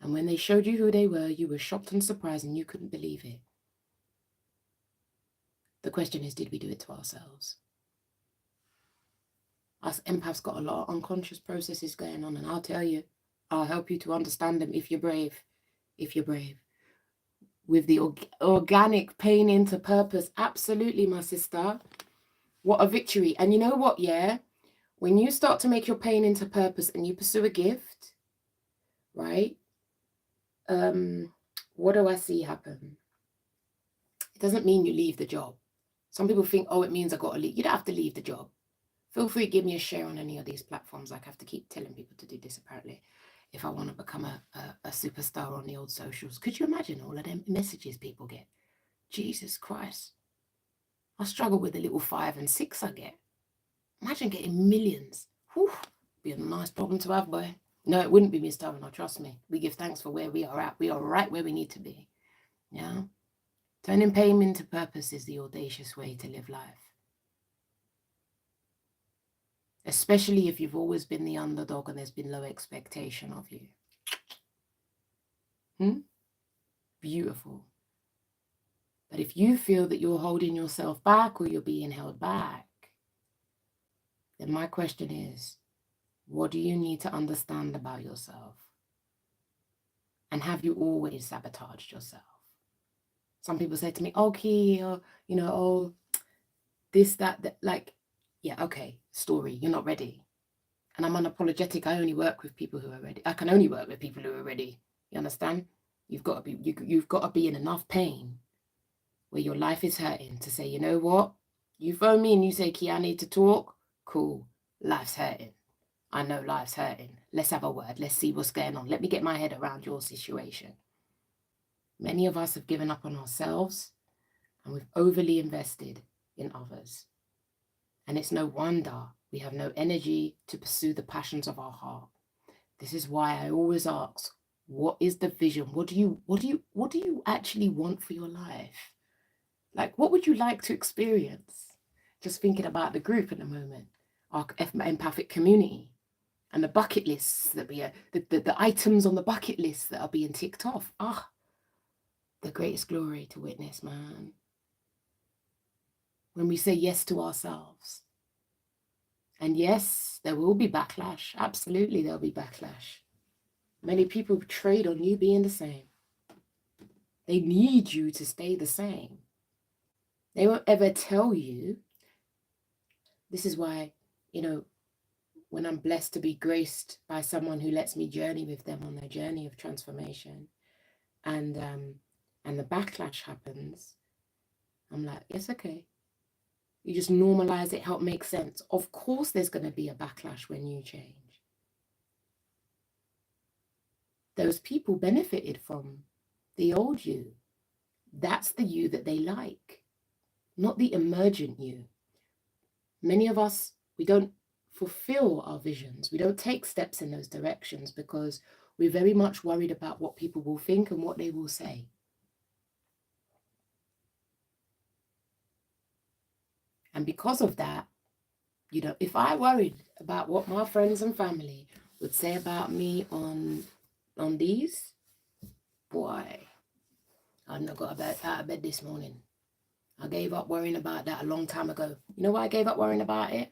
And when they showed you who they were, you were shocked and surprised and you couldn't believe it. The question is, did we do it to ourselves? Us empaths got a lot of unconscious processes going on, and I'll tell you, I'll help you to understand them if you're brave. If you're brave. With the organic pain into purpose, absolutely, my sister. What a victory. And you know what, yeah? When you start to make your pain into purpose and you pursue a gift, right? What do I see happen? It doesn't mean you leave the job. Some people think, oh, it means I got to leave. You don't have to leave the job. Feel free to give me a share on any of these platforms. I have to keep telling people to do this, apparently, if I want to become a superstar on the old socials. Could you imagine all of them messages people get? Jesus Christ. I struggle with the little 5 and 6 I get. Imagine getting millions. Whew, be a nice problem to have, boy. No, it wouldn't be, Miss Taverner, trust me. We give thanks for where we are at. We are right where we need to be. Yeah? Turning pain into purpose is the audacious way to live life. Especially if you've always been the underdog and there's been low expectation of you. Beautiful. But if you feel that you're holding yourself back or you're being held back, then my question is, what do you need to understand about yourself? And have you always sabotaged yourself? Some people say to me, okay, this, that, like, yeah, okay, story, you're not ready. And I'm unapologetic. I only work with people who are ready. I can only work with people who are ready. You understand? You've got to be in enough pain where your life is hurting to say, you know what? You phone me and you say, Key, I need to talk. Cool. Life's hurting. I know life's hurting. Let's have a word. Let's see what's going on. Let me get my head around your situation. Many of us have given up on ourselves and we've overly invested in others. And it's no wonder we have no energy to pursue the passions of our heart. This is why I always ask, what is the vision? What do you actually want for your life? Like, what would you like to experience? Just thinking about the group at the moment, our empathic community, and the bucket lists that the items on the bucket list that are being ticked off. The greatest glory to witness, man. When we say yes to ourselves. And yes, there will be backlash. Absolutely, there'll be backlash. Many people trade on you being the same. They need you to stay the same. They won't ever tell you. This is why, you know, when I'm blessed to be graced by someone who lets me journey with them on their journey of transformation, and the backlash happens, I'm like, it's okay. You just normalize it, help make sense. Of course, there's going to be a backlash when you change. Those people benefited from the old you. That's the you that they like, not the emergent you. Many of us, we don't fulfill our visions. We don't take steps in those directions because we're very much worried about what people will think and what they will say. And because of that, you know, if I worried about what my friends and family would say about me on these, boy, I'd not got out of bed this morning. I gave up worrying about that a long time ago. You know why I gave up worrying about it?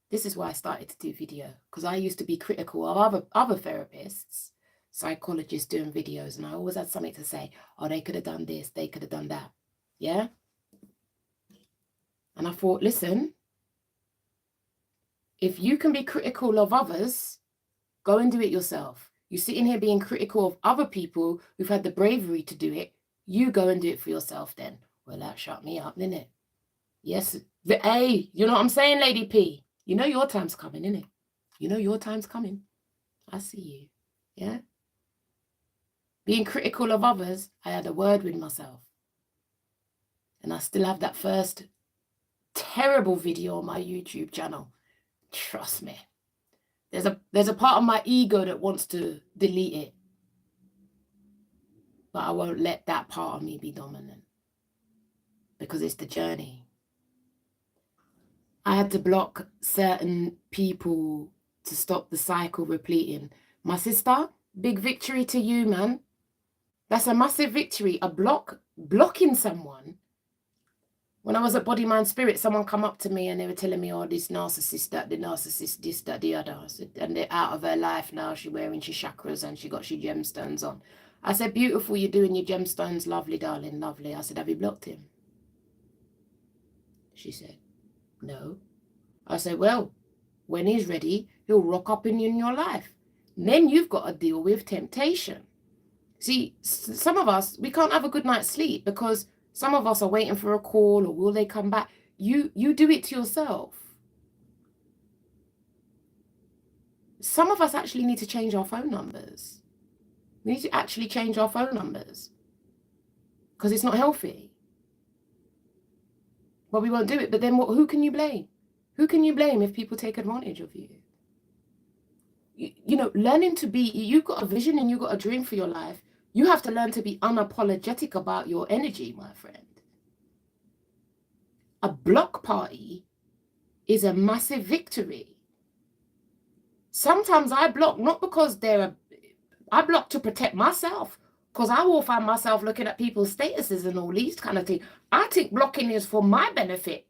This is why I started to do video, because I used to be critical of other therapists, psychologists doing videos, and I always had something to say. Oh, they could have done this, they could have done that. Yeah? And I thought, listen, if you can be critical of others, go and do it yourself. You're sitting here being critical of other people who've had the bravery to do it. You go and do it for yourself then. Well, that shut me up, didn't it? Yes. Hey, you know what I'm saying, Lady P? You know your time's coming, innit? You know your time's coming. I see you. Yeah? Being critical of others, I had a word with myself. And I still have that first terrible video on my YouTube channel. Trust me. There's a part of my ego that wants to delete it. But I won't let that part of me be dominant. Because it's the journey. I had to block certain people to stop the cycle repeating. My sister, big victory to you, man. That's a massive victory. Blocking someone. When I was at Body, Mind, Spirit, someone come up to me and they were telling me, oh, this narcissist, that, the narcissist, this, that, the other. And they're out of her life now. She's wearing she chakras and she got she gemstones on. I said, beautiful, you're doing your gemstones. Lovely, darling, lovely. I said, have you blocked him? She said, no. I said, well, when he's ready, he'll rock up in your life. And then you've got to deal with temptation. See, some of us, we can't have a good night's sleep because some of us are waiting for a call or will they come back? You do it to yourself. Some of us actually need to change our phone numbers. We need to actually change our phone numbers because it's not healthy. But we won't do it. But then who can you blame? Who can you blame if people take advantage of you? You know, learning to be, you've got a vision and you've got a dream for your life. You have to learn to be unapologetic about your energy, my friend. A block party is a massive victory. Sometimes I block not because I block to protect myself, because I will find myself looking at people's statuses and all these kind of things. I think blocking is for my benefit.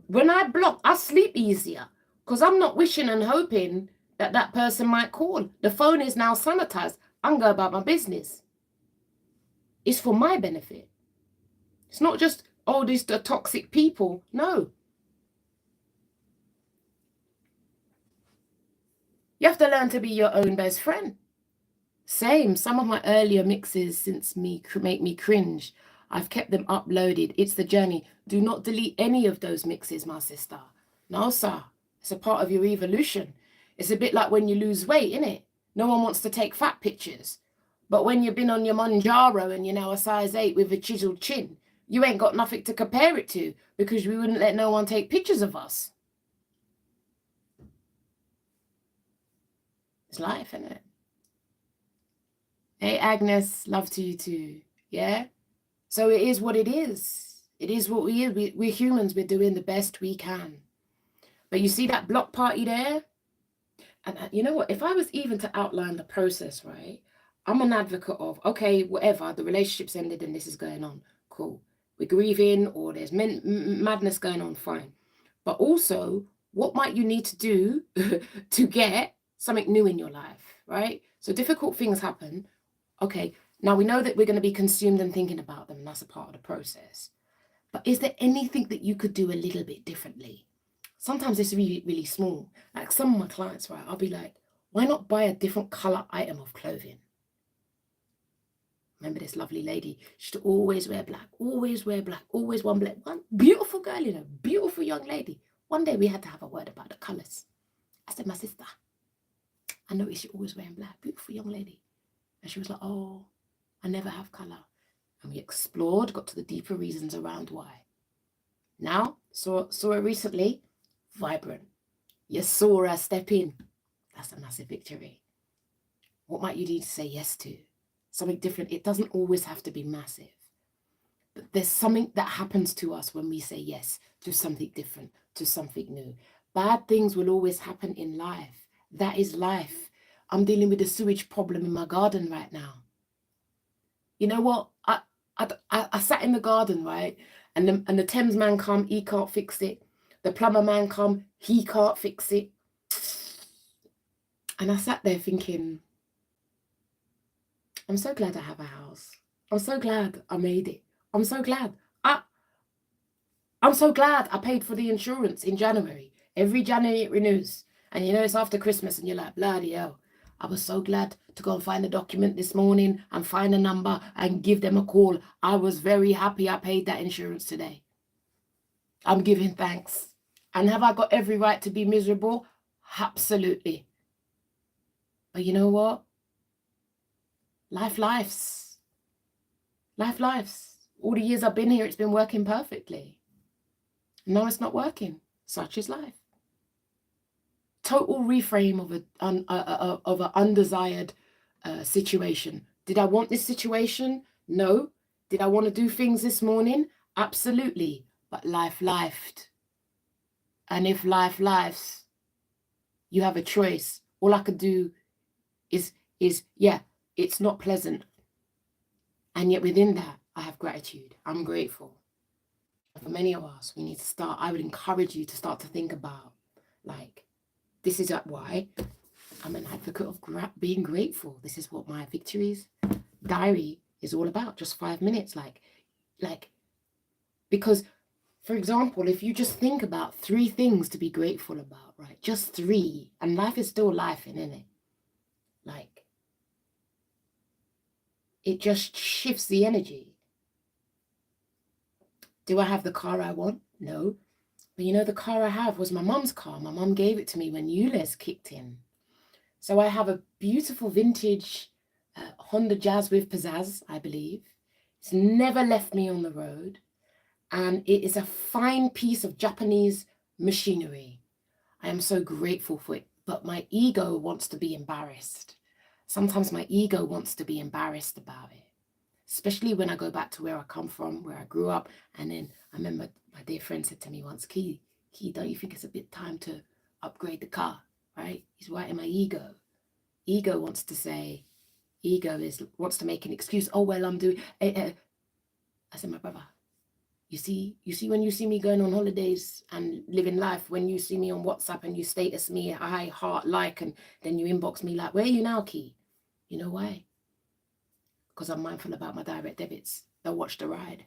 When I block, I sleep easier because I'm not wishing and hoping that that person might call. The phone is now sanitized. I'm going about my business. It's for my benefit. It's not just, oh, these are toxic people. No. You have to learn to be your own best friend. Same. Some of my earlier mixes since make me cringe. I've kept them uploaded. It's the journey. Do not delete any of those mixes, my sister. No, sir. It's a part of your evolution. It's a bit like when you lose weight, innit? No one wants to take fat pictures. But when you've been on your Manjaro and you're now a size 8 with a chiseled chin, you ain't got nothing to compare it to because we wouldn't let no one take pictures of us. It's life, isn't it? Hey, Agnes, love to you too. Yeah? So it is what it is. It is what we are. We're humans. We're doing the best we can. But you see that block party there? And you know what? If I was even to outline the process, right? I'm an advocate of, okay, whatever, the relationship's ended and this is going on. Cool. we're grieving or there's madness going on, fine. But also, what might you need to do to get something new in your life, right? So difficult things happen. Okay, now we know that we're going to be consumed and thinking about them. That's a part of the process. But is there anything that you could do a little bit differently? Sometimes it's really, really small. Like some of my clients, right, I'll be like, why not buy a different color item of clothing? Remember this lovely lady, she used to always wear black, always one black, one beautiful girl, you know, beautiful young lady. One day we had to have a word about the colors. I said, my sister, I noticed you're always wearing black, beautiful young lady. And she was like, oh, I never have color. And we explored, got to the deeper reasons around why. Now, saw her recently, vibrant. You saw her step in. That's a massive victory. What might you need to say yes to? Something different. It doesn't always have to be massive. But there's something that happens to us when we say yes to something different, to something new. Bad things will always happen in life. That is life. I'm dealing with a sewage problem in my garden right now. You know what? I sat in the garden, right? And the Thames man come, he can't fix it. The plumber man come, he can't fix it. And I sat there thinking, I'm so glad I have a house. I'm so glad I made it. I'm so glad. I'm so glad I paid for the insurance in January. Every January it renews. And you know, it's after Christmas and you're like, bloody hell. I was so glad to go and find a document this morning and find a number and give them a call. I was very happy I paid that insurance today. I'm giving thanks. And have I got every right to be miserable? Absolutely. But you know what? Life lives. All the years I've been here, it's been working perfectly. No, it's not working. Such is life. Total reframe of an undesired situation. Did I want this situation? No. Did I want to do things this morning? Absolutely. But life lifed. And if life lives, you have a choice. All I could do is yeah, it's not pleasant. And yet within that, I have gratitude. I'm grateful. And for many of us, we need to start, I would encourage you to start to think about, like, this is why I'm an advocate of being grateful. This is what my victories diary is all about. Just 5 minutes, like, because, for example, if you just think about 3 things to be grateful about, right? Just 3, and life is still life, isn't it? Like, it just shifts the energy. Do I have the car I want? No. But you know, the car I have was my mum's car. My mum gave it to me when ULEZ kicked in. So I have a beautiful vintage Honda Jazz with pizzazz, I believe. It's never left me on the road. And it is a fine piece of Japanese machinery. I am so grateful for it. But my ego wants to be embarrassed. Sometimes my ego wants to be embarrassed about it. Especially when I go back to where I come from, where I grew up. And then I remember my dear friend said to me once, Key, don't you think it's a bit time to upgrade the car, right? He's right in my ego. Ego wants to say, wants to make an excuse. Oh, well, I'm doing, I said, my brother, you see when you see me going on holidays and living life, when you see me on WhatsApp and you status me, I heart like, and then you inbox me like, where are you now, Key? You know why? Because I'm mindful about my direct debits. Don't watch the ride.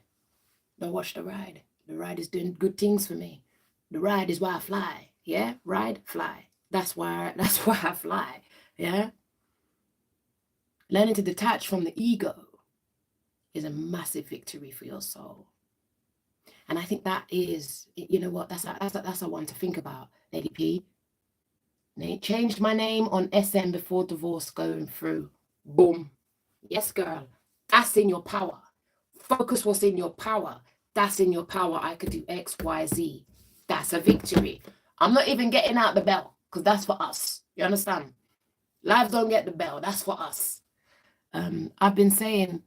Don't watch the ride. The ride is doing good things for me. The ride is why I fly. Yeah? Ride, fly. That's why I fly. Yeah? Learning to detach from the ego is a massive victory for your soul. And I think that is, you know what, that's a one to think about, Lady P. Changed my name on SM before divorce going through. Boom. Yes, girl. That's in your power. Focus what's in your power. That's in your power. I could do X, Y, Z. That's a victory. I'm not even getting out the bell because that's for us. You understand? Lives don't get the bell. That's for us. I've been saying,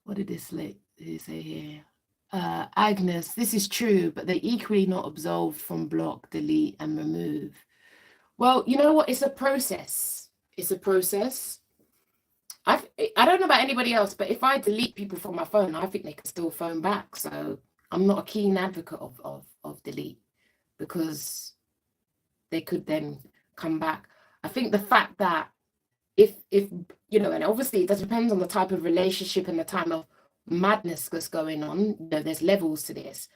what did this say here? Agnes, this is true, but they're equally not absolved from block, delete, and remove. Well, you know what? It's a process. It's a process. I don't know about anybody else, but if I delete people from my phone, I think they can still phone back. So I'm not a keen advocate of delete, because they could then come back. I think the fact that if you know, and obviously it does depend on the type of relationship and the time of madness that's going on, you know, there's levels to this.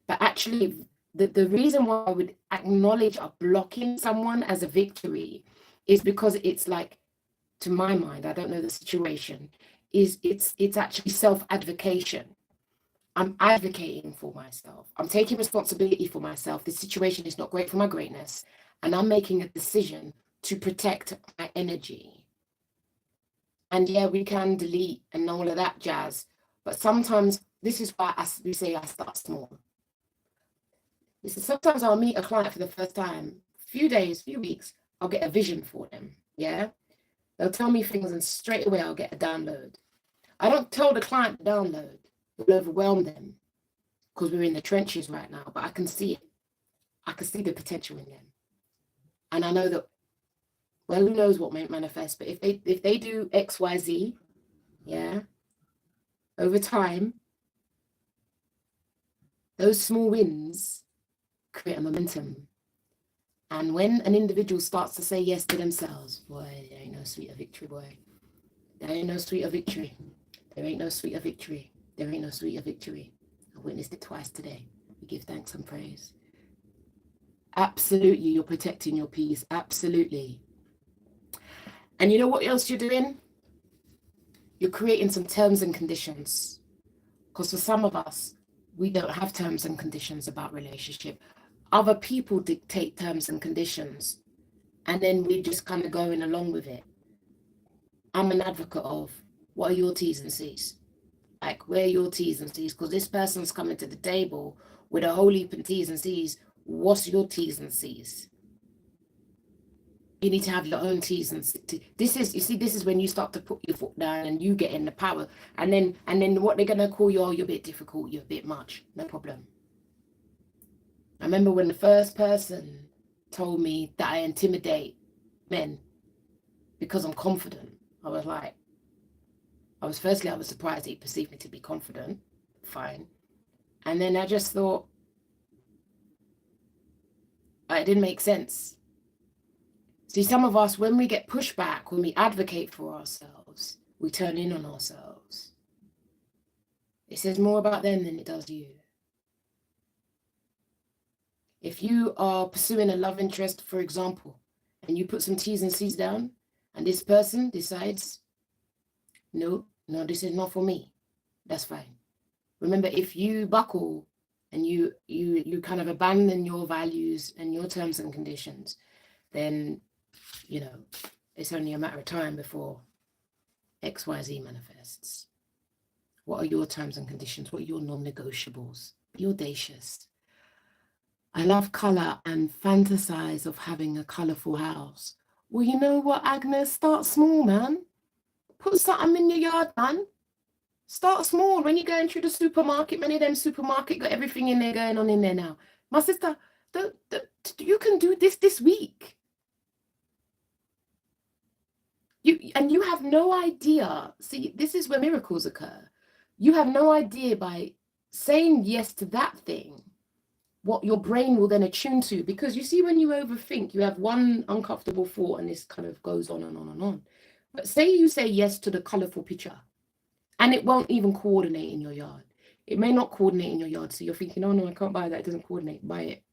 But actually, the reason why I would acknowledge a blocking someone as a victory is because it's like, to my mind, I don't know the situation, is it's actually self-advocation. I'm advocating for myself. I'm taking responsibility for myself. This situation is not great for my greatness, and I'm making a decision to protect my energy. And yeah, we can delete and all of that jazz, but sometimes this is why we say I start small. Sometimes I'll meet a client for the first time, few days, few weeks, I'll get a vision for them. Yeah, they'll tell me things, and straight away I'll get a download. I don't tell the client to download. It will overwhelm them, because we're in the trenches right now, but I can see it. I can see the potential in them. And I know that, well, who knows what may manifest, but if they do XYZ, yeah, over time, those small wins create a momentum. And when an individual starts to say yes to themselves, boy, there ain't no sweeter victory, boy. There ain't no sweeter victory. There ain't no sweeter victory. There ain't no sweeter victory. I witnessed it twice today. We give thanks and praise. Absolutely, you're protecting your peace. Absolutely. And you know what else you're doing? You're creating some terms and conditions. Because for some of us, we don't have terms and conditions about relationship. Other people dictate terms and conditions, and then we're just kind of going along with it. I'm an advocate of, what are your T's and C's? Like, where are your T's and C's? Because this person's coming to the table with a whole heap of T's and C's. What's your T's and C's? You need to have your own T's and C's. This is when you start to put your foot down and you get in the power. And then what they're gonna call you, oh, you're a bit difficult, you're a bit much. No problem. I remember when the first person told me that I intimidate men because I'm confident. I was surprised he perceived me to be confident. Fine. And then I just thought, it didn't make sense. See, some of us, when we get pushback, when we advocate for ourselves, we turn in on ourselves. It says more about them than it does you. If you are pursuing a love interest, for example, and you put some T's and C's down, and this person decides, no, this is not for me, that's fine. Remember, if you buckle and you kind of abandon your values and your terms and conditions, then, you know, it's only a matter of time before XYZ manifests. What are your terms and conditions? What are your non-negotiables? Be audacious. I love colour and fantasize of having a colourful house. Well, you know what, Agnes? Start small, man. Put something in your yard, man. Start small. When you're going through the supermarket, many of them supermarket got everything in there going on in there now. My sister, you can do this week. You have no idea. See, this is where miracles occur. You have no idea, by saying yes to that thing, what your brain will then attune to. Because you see, when you overthink, you have one uncomfortable thought and this kind of goes on and on and on. But say you say yes to the colorful picture, and it won't even coordinate in your yard. It may not coordinate in your yard. So you're thinking, oh no, I can't buy that. It doesn't coordinate. Buy it.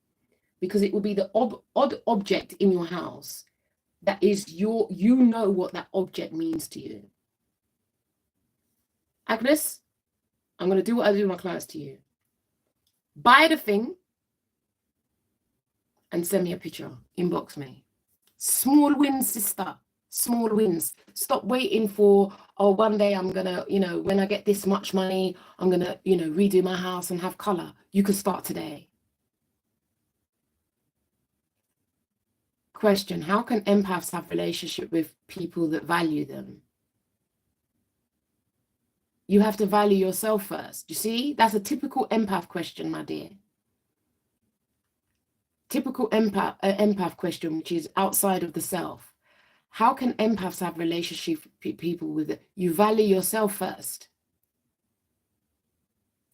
Because it will be the odd object in your house that is you know what that object means to you. Agnes, I'm going to do what I do with my clients to you. Buy the thing and send me a picture. Inbox me. Small wins, sister. Small wins. Stop waiting for, oh, one day I'm going to, when I get this much money, I'm going to, redo my house and have color. You can start today. Question, how can empaths have relationship with people that value them? You have to value yourself first. You see, that's a typical empath question, my dear. Typical empath question, which is outside of the self. How can empaths have relationship people with it? You value yourself first.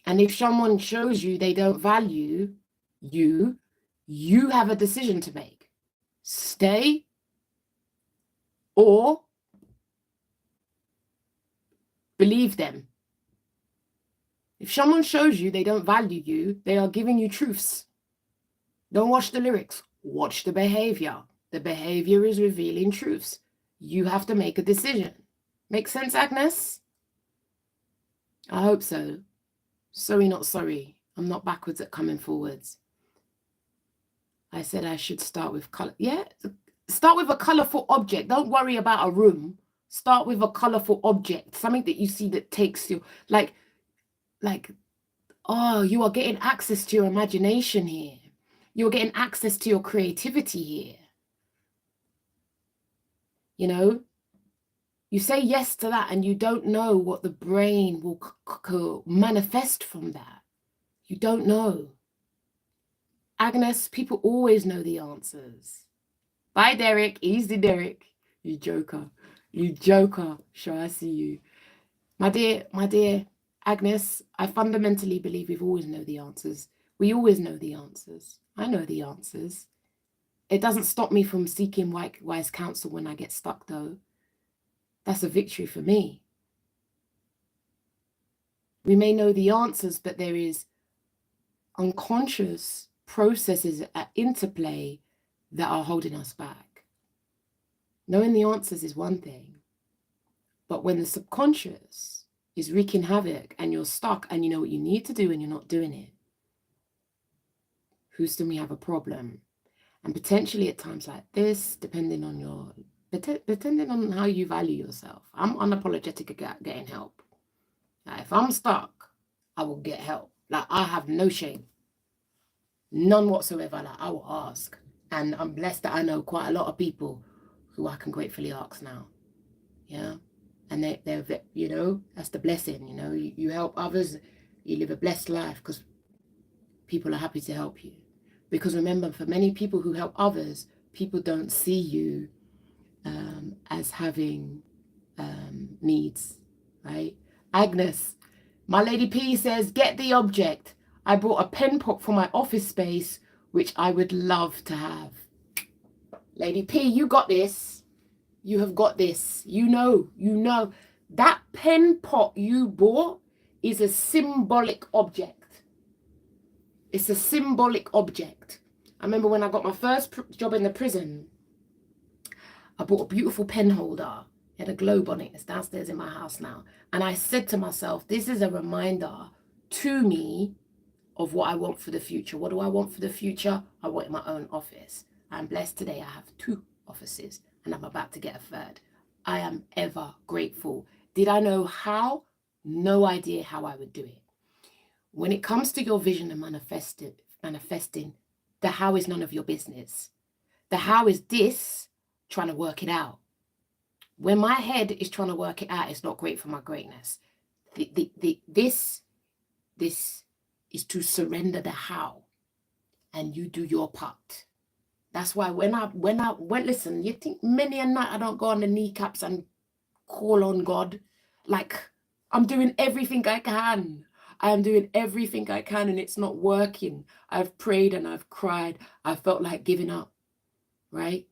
And if someone shows you they don't value you, you have a decision to make. Stay or believe them. If someone shows you they don't value you, they are giving you truths. Don't watch the lyrics, watch the behavior. The behavior is revealing truths. You have to make a decision. Make sense, Agnes? I hope so. Sorry, not sorry. I'm not backwards at coming forwards. I said I should start with color. Yeah, start with a colorful object. Don't worry about a room. Start with a colorful object, something that you see that takes you, like, oh, you are getting access to your imagination here. You're getting access to your creativity here. You know, you say yes to that and you don't know what the brain will manifest from that. You don't know. Agnes, people always know the answers. Bye, Derek. Easy, Derek. You joker. You joker. Sure, I see you. My dear Agnes, I fundamentally believe we've always know the answers. We always know the answers. I know the answers. It doesn't stop me from seeking wise counsel when I get stuck, though. That's a victory for me. We may know the answers, but there is unconscious processes at interplay that are holding us back. Knowing the answers is one thing, but when the subconscious is wreaking havoc and you're stuck and you know what you need to do and you're not doing it, Houston, we have a problem. And potentially at times like this, depending on how you value yourself. I'm unapologetic about getting help. Now, if I'm stuck, I will get help. Like, I have no shame. None whatsoever. Like, I will ask. And I'm blessed that I know quite a lot of people who I can gratefully ask now. Yeah. And they're you know, that's the blessing. You know, you help others, you live a blessed life because people are happy to help you. Because remember, for many people who help others, people don't see you as having needs, right? Agnes, my Lady P says, get the object. I bought a pen pot for my office space, which I would love to have. Lady P, you got this. You have got this. You know. That pen pot you bought is a symbolic object. It's a symbolic object. I remember when I got my first job in the prison, I bought a beautiful pen holder. It had a globe on it. It's downstairs in my house now. And I said to myself, this is a reminder to me of what I want for the future. What do I want for the future? I want my own office. I'm blessed today. I have 2 offices and I'm about to get a 3rd. I am ever grateful. Did I know how? No idea how I would do it. When it comes to your vision and manifesting, the how is none of your business. The how is this, trying to work it out. When my head is trying to work it out, it's not great for my greatness. This is to surrender the how, and you do your part. That's why when listen, you think many a night I don't go on the kneecaps and call on God. Like, I'm doing everything I can. I am doing everything I can and it's not working. I've prayed and I've cried. I felt like giving up, right?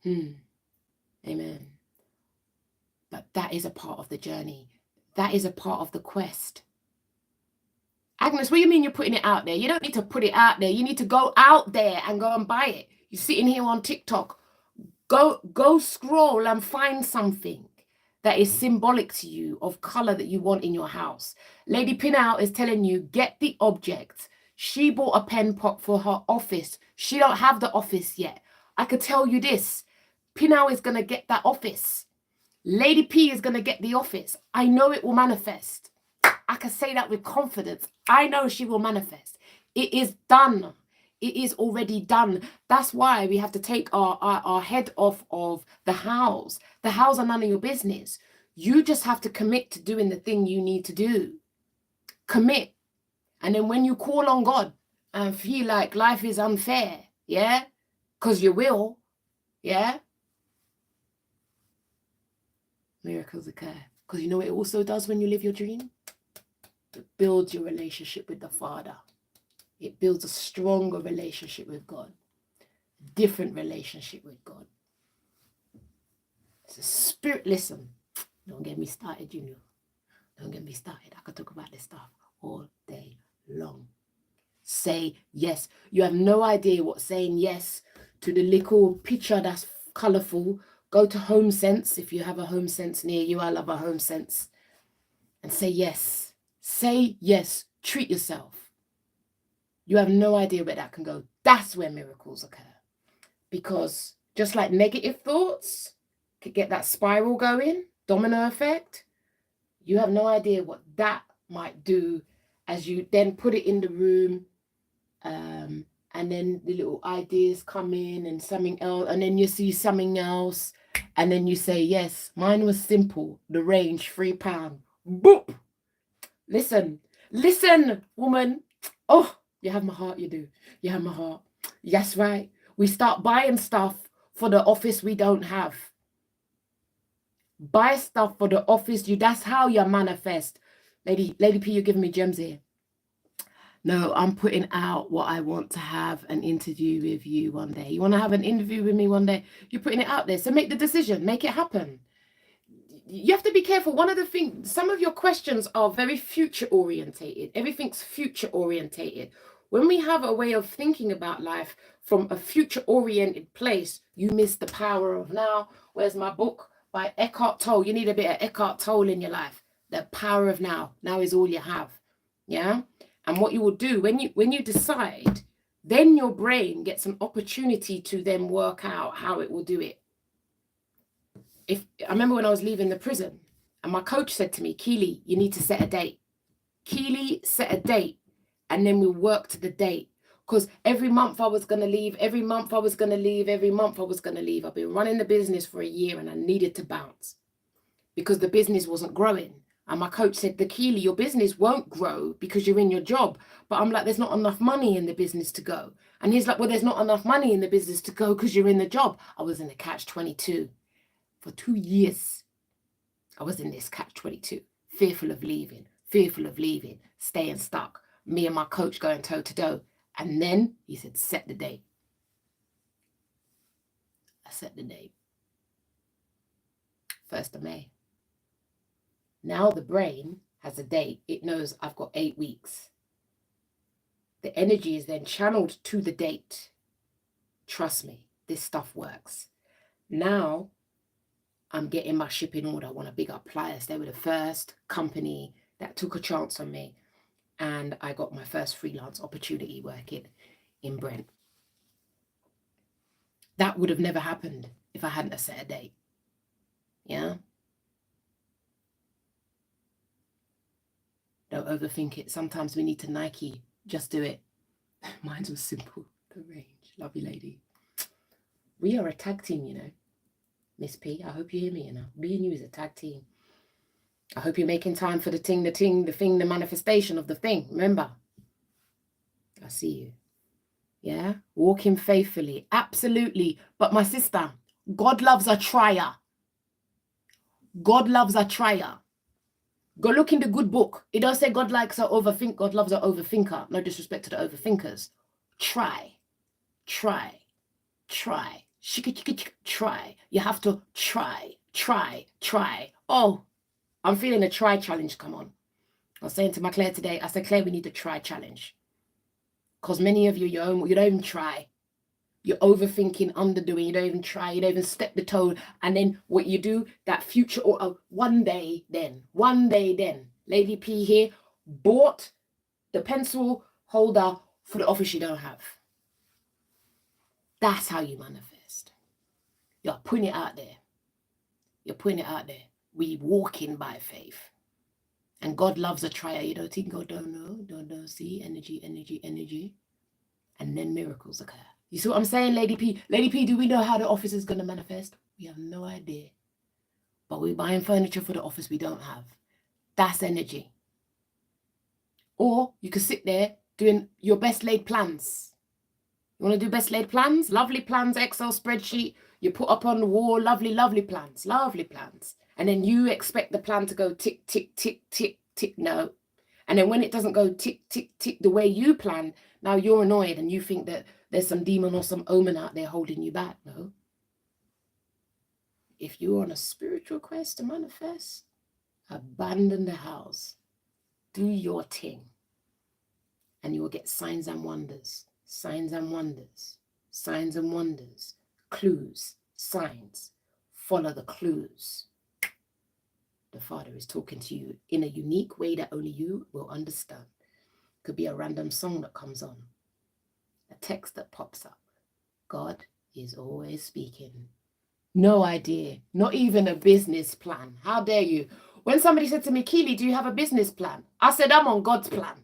Amen. But that is a part of the journey. That is a part of the quest. Agnes, what do you mean you're putting it out there? You don't need to put it out there. You need to go out there and go and buy it. You're sitting here on TikTok. Go scroll and find something that is symbolic to you of color that you want in your house. Lady Pinal is telling you, get the object. She bought a pen pot for her office. She don't have the office yet. I could tell you this. Pinal is going to get that office. Lady P is going to get the office. I know it will manifest. I can say that with confidence. I know she will manifest. It is done. It is already done. That's why we have to take our head off of the hows. The hows are none of your business. You just have to commit to doing the thing you need to do. Commit. And then when you call on God and feel like life is unfair, yeah, because you will. Yeah. Miracles occur. Because you know what it also does when you live your dream? It builds your relationship with the Father. It builds a stronger relationship with God. Different relationship with God. It's a spirit. Listen, don't get me started, you know. Don't get me started. I could talk about this stuff all day long. Say yes. You have no idea what saying yes to the little picture that's colourful. Go to Home Sense if you have a Home Sense near you. I love a Home Sense. And say yes. Say yes. Treat yourself. You have no idea where that can go. That's where miracles occur. Because just like negative thoughts could get that spiral going, domino effect, you have no idea what that might do as you then put it in the room, and then the little ideas come in and something else, and then you see something else, and then you say, yes, mine was simple, the range, £3. Boop! Listen, woman. Oh, you have my heart, you do. You have my heart. Yes, right. We start buying stuff for the office we don't have. Buy stuff for the office that's how you manifest. Lady P, you're giving me gems here. No, I'm putting out what I want to have an interview with you one day. You want to have an interview with me one day? You're putting it out there. So make the decision. Make it happen. You have to be careful. One of the things, some of your questions are very future orientated. Everything's future orientated. When we have a way of thinking about life from a future oriented place, you miss the power of now. Where's my book by Eckhart Tolle? You need a bit of Eckhart Tolle in your life. The power of now. Now is all you have. Yeah. And what you will do when you decide, then your brain gets an opportunity to then work out how it will do it. I remember when I was leaving the prison and my coach said to me, Keeley, you need to set a date. Keeley, set a date. And then we'll work to the date. Because every month I was going to leave. I've been running the business for a year and I needed to bounce because the business wasn't growing. And my coach said, Keeley, your business won't grow because you're in your job. But I'm like, there's not enough money in the business to go. And he's like, well, there's not enough money in the business to go because you're in the job. I was in a catch-22. For 2 years, I was in this catch-22, fearful of leaving, staying stuck. Me and my coach going toe-to-toe. And then he said, set the date. I set the date. 1st of May. Now the brain has a date. It knows I've got 8 weeks. The energy is then channeled to the date. Trust me, this stuff works. Now I'm getting my ship in order. I want to big up Pliers. They were the first company that took a chance on me. And I got my first freelance opportunity working in Brent. That would have never happened if I hadn't set a date. Yeah? Don't overthink it. Sometimes we need to Nike. Just do it. Mine was simple. The range. Love you, lady. We are a tag team, you know. Miss P, I hope you hear me, you know. Me and you is a tag team. I hope you're making time for the thing, the manifestation of the thing. Remember, I see you. Yeah? Walking faithfully. Absolutely. But my sister, God loves a trier. God loves a trier. Go look in the good book. It does say God likes an overthink. God loves an overthinker. No disrespect to the overthinkers. Try. Try. You have to try. Oh, I'm feeling a try challenge. Come on. I was saying to my Claire today, I said, Claire, we need a try challenge. Because many of you, you don't even try. You're overthinking, underdoing. You don't even try. You don't even step the toe. And then what you do, that future, or one day then. Lady P here bought the pencil holder for the office you don't have. That's how you manifest. You're putting it out there. We walking by faith. And God loves a trier. You don't think God don't know. See, energy. And then miracles occur. You see what I'm saying, Lady P? Lady P, do we know how the office is going to manifest? We have no idea. But we're buying furniture for the office we don't have. That's energy. Or you could sit there doing your best laid plans. You want to do best laid plans? Lovely plans, Excel spreadsheet. You put up on the wall, lovely, lovely plans, lovely plans. And then you expect the plan to go tick, tick, tick, tick, tick. No. And then when it doesn't go tick, tick, tick the way you plan, now you're annoyed and you think that there's some demon or some omen out there holding you back. No. If you're on a spiritual quest to manifest, abandon the house. Do your thing. And you will get signs and wonders, signs and wonders, signs and wonders, clues, signs. Follow the clues. The Father is talking to you in a unique way that only you will understand. Could be a random song that comes on, a text that pops up. God is always speaking. No idea, not even a business plan. How dare you? When somebody said to me, Keeley, do you have a business plan? I said, I'm on God's plan.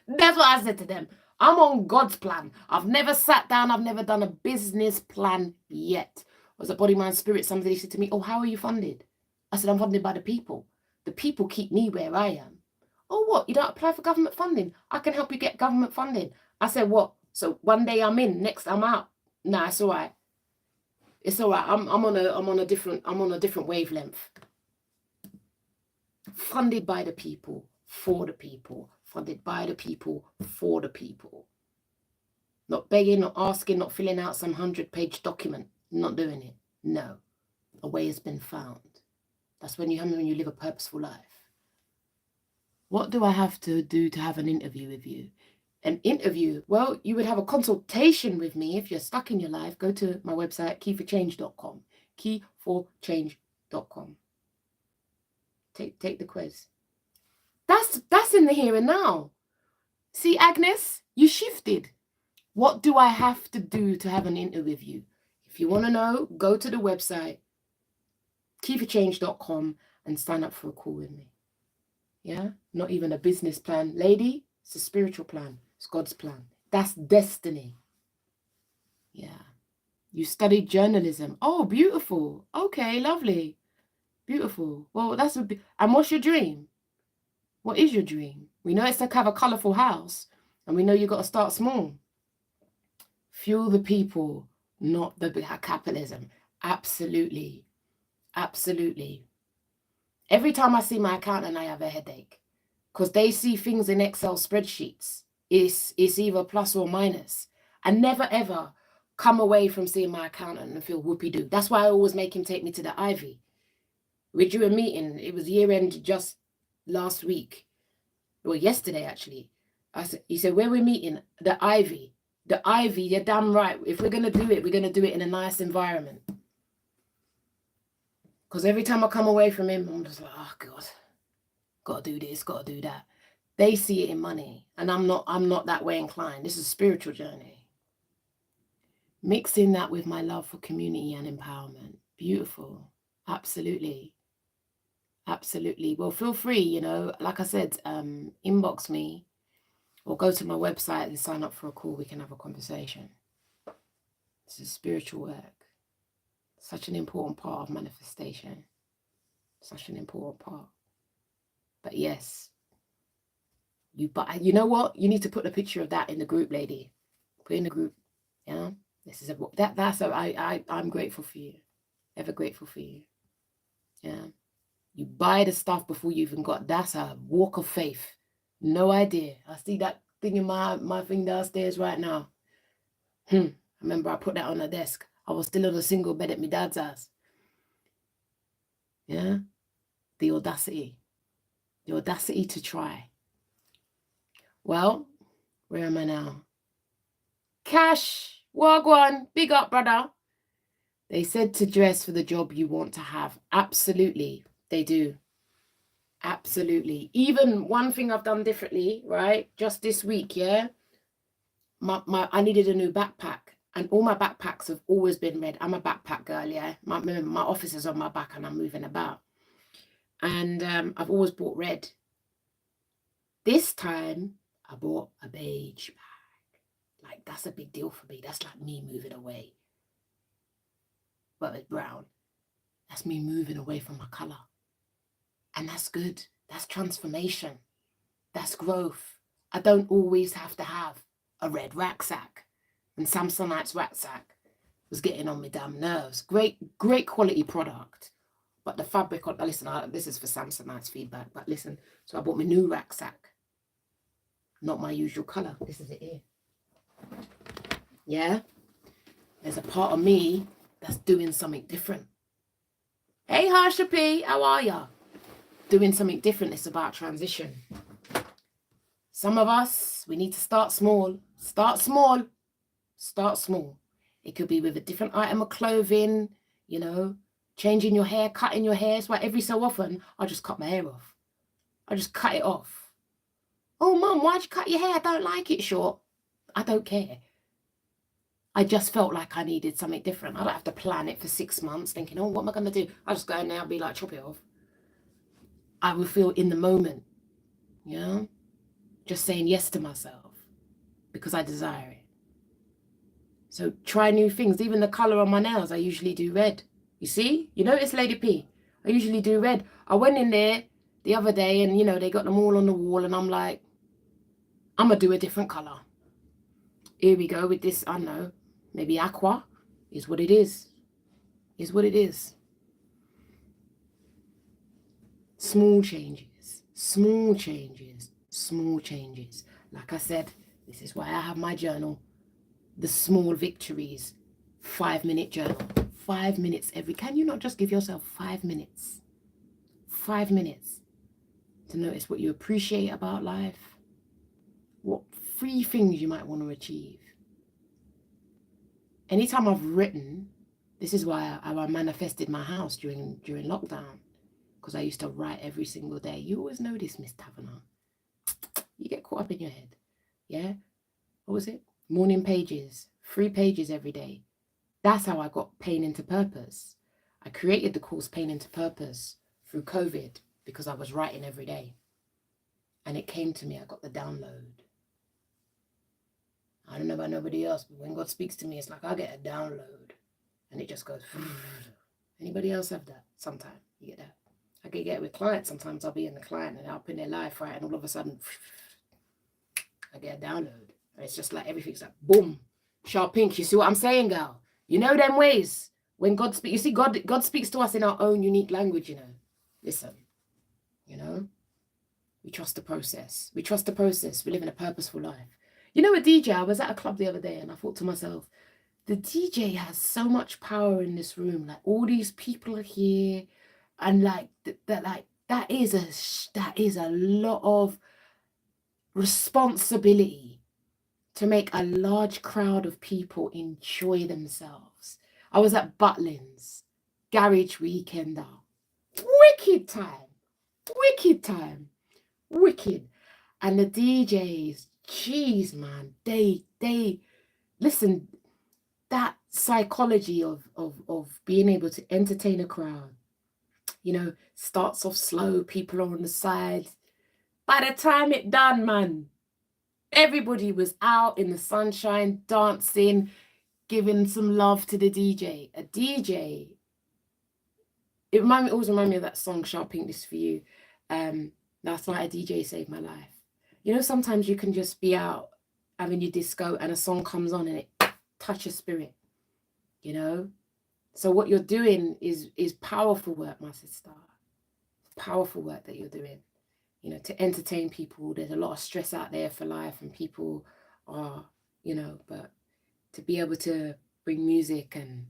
That's what I said to them. I'm on God's plan. I've never sat down. I've never done a business plan yet. Was a body, mind, spirit. Somebody said to me, oh, how are you funded? I said, I'm funded by the people. The people keep me where I am. Oh, what? You don't apply for government funding? I can help you get government funding. I said, what? So one day I'm in, next I'm out. Nah, it's all right. It's all right. I'm on a different wavelength. Funded by the people, for the people. Funded by the people, for the people. Not begging, not asking, not filling out some 100-page document. Not doing it. No. A way has been found. That's when you live a purposeful life. What do I have to do to have an interview with you? An interview? Well, you would have a consultation with me if you're stuck in your life. Go to my website, keyforchange.com. Keyforchange.com. Take the quiz. That's in the here and now. See, Agnes, you shifted. What do I have to do to have an interview with you? If you want to know, go to the website, keyforchange.com, and sign up for a call with me. Yeah? Not even a business plan. Lady, it's a spiritual plan. It's God's plan. That's destiny. Yeah. You studied journalism. Oh, beautiful. Okay, lovely. Beautiful. Well, that's and what's your dream? What is your dream? We know it's to have a colourful house, and we know you've got to start small. Fuel the people, not the capitalism. Absolutely. Absolutely. Every time I see my accountant, I have a headache because they see things in Excel spreadsheets. It's either plus or minus. I never, ever come away from seeing my accountant and feel whoopee-doo. That's why I always make him take me to the Ivy. We drew a meeting. It was year end just last week. Well, yesterday, actually. He said, where we're meeting? The Ivy. The Ivy, you're damn right. If we're going to do it, we're going to do it in a nice environment. Because every time I come away from him, I'm just like, oh, God. Got to do this, got to do that. They see it in money. And I'm not that way inclined. This is a spiritual journey. Mixing that with my love for community and empowerment. Beautiful. Absolutely. Absolutely. Well, feel free, like I said, inbox me or go to my website and sign up for a call. We can have a conversation. This is spiritual work. Such an important part of manifestation. Such an important part. But yes, but you know what? You need to put a picture of that in the group, lady. Put it in the group. Yeah. This is I'm grateful for you. Ever grateful for you. Yeah. You buy the stuff before you even got. That's a walk of faith. No idea. I see that thing in my thing downstairs right now. I remember I put that on the desk. I was still on a single bed at my dad's house. Yeah. The audacity. The audacity to try. Well, where am I now? Cash. Wagwan. Big up, brother. They said to dress for the job you want to have. Absolutely. They do. Absolutely. Even one thing I've done differently, right? Just this week, yeah? I needed a new backpack. And all my backpacks have always been red. I'm a backpack girl, yeah? My office is on my back and I'm moving about. And I've always bought red. This time, I bought a beige bag. Like, that's a big deal for me. That's like me moving away. But it's brown. That's me moving away from my colour. And that's good. That's transformation. That's growth. I don't always have to have a red rucksack. And Samsonite's rucksack was getting on my damn nerves. Great quality product. But the fabric on, listen, this is for Samsonite's feedback, but listen, so I bought my new rucksack. Not my usual colour. This is it here. Yeah? There's a part of me that's doing something different. Hey, Harsha P, how are ya? Doing something different. It's about transition. Some of us, we need to start small. Start small. Start small. It could be with a different item of clothing, you know, changing your hair, cutting your hair. It's why every so often, I just cut my hair off. I just cut it off. Oh, Mum, why'd you cut your hair? I don't like it short. I don't care. I just felt like I needed something different. I don't have to plan it for 6 months thinking, oh, what am I going to do? I just go in there and be like, chop it off. I will feel in the moment, you know, just saying yes to myself because I desire it. So try new things. Even the colour on my nails, I usually do red. You see? You notice, Lady P? I usually do red. I went in there the other day and, you know, they got them all on the wall and I'm like, I'm going to do a different colour. Here we go with this, I don't know, maybe aqua is what it is. Is what it is. Small changes, small changes, small changes. Like I said, this is why I have my journal. The small victories, 5-minute journal, 5 minutes every. Can you not just give yourself 5 minutes? 5 minutes to notice what you appreciate about life. What 3 things you might want to achieve. Anytime I've written, this is why I manifested my house during lockdown, because I used to write every single day. You always know this, Miss Taverner. You get caught up in your head. Yeah? What was it? Morning pages, 3 pages every day. That's how I got Pain into Purpose. I created the course Pain into Purpose through COVID because I was writing every day. And it came to me, I got the download. I don't know about nobody else, but when God speaks to me, it's like I get a download. And it just goes. Anybody else have that? Sometimes you get that. I can get it with clients. Sometimes I'll be in the client and I'll put in their life, right? And all of a sudden, I get a download. And it's just like everything's like, boom, sharp pink. You see what I'm saying, girl? You know them ways. When God speaks, you see, God speaks to us in our own unique language, you know. Listen, you know, we trust the process. We trust the process. We live in a purposeful life. You know, a DJ, I was at a club the other day and I thought to myself, the DJ has so much power in this room. Like all these people are here and like that is a lot of responsibility to make a large crowd of people enjoy themselves. I was at Butlins, Garage Weekender. Wicked time. Wicked time. Wicked. And the DJs, geez, man, they listen, that psychology of being able to entertain a crowd, you know, starts off slow, people are on the side. By the time it done, man, everybody was out in the sunshine, dancing, giving some love to the DJ. A DJ, it always reminded me of that song, Sharp Pink, This For You. Last night a DJ saved my life. You know, sometimes you can just be out having your disco and a song comes on and it touches spirit, you know? So what you're doing is powerful work, my sister. Powerful work that you're doing, you know, to entertain people. There's a lot of stress out there for life and people are, you know, but to be able to bring music and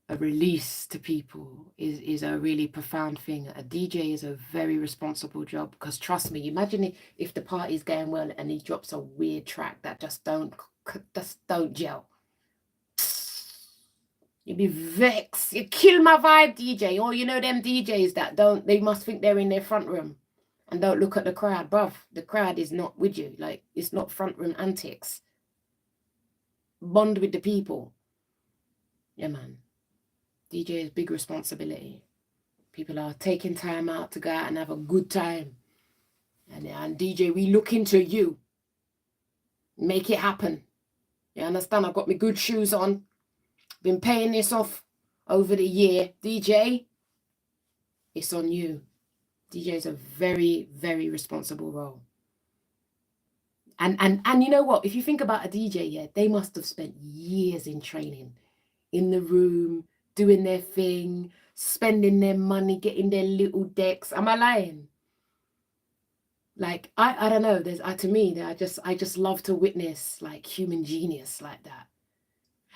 a release to people is a really profound thing. A DJ is a very responsible job because trust me, imagine if the party's going well and he drops a weird track that just don't gel. You'd be vexed. You kill my vibe, DJ. Or you know them DJs that they must think they're in their front room and don't look at the crowd. Bruv, the crowd is not with you. Like, it's not front room antics. Bond with the people. Yeah, man. DJ is big responsibility. People are taking time out to go out and have a good time. And DJ, we look into you. Make it happen. You understand? I've got my good shoes on. Been paying this off over the year. DJ, it's on you. DJ is a very, very responsible role. And you know what? If you think about a DJ, yeah, they must have spent years in training, in the room, doing their thing, spending their money, getting their little decks. Am I lying? Like, I don't know. There's to me, I just love to witness like human genius like that.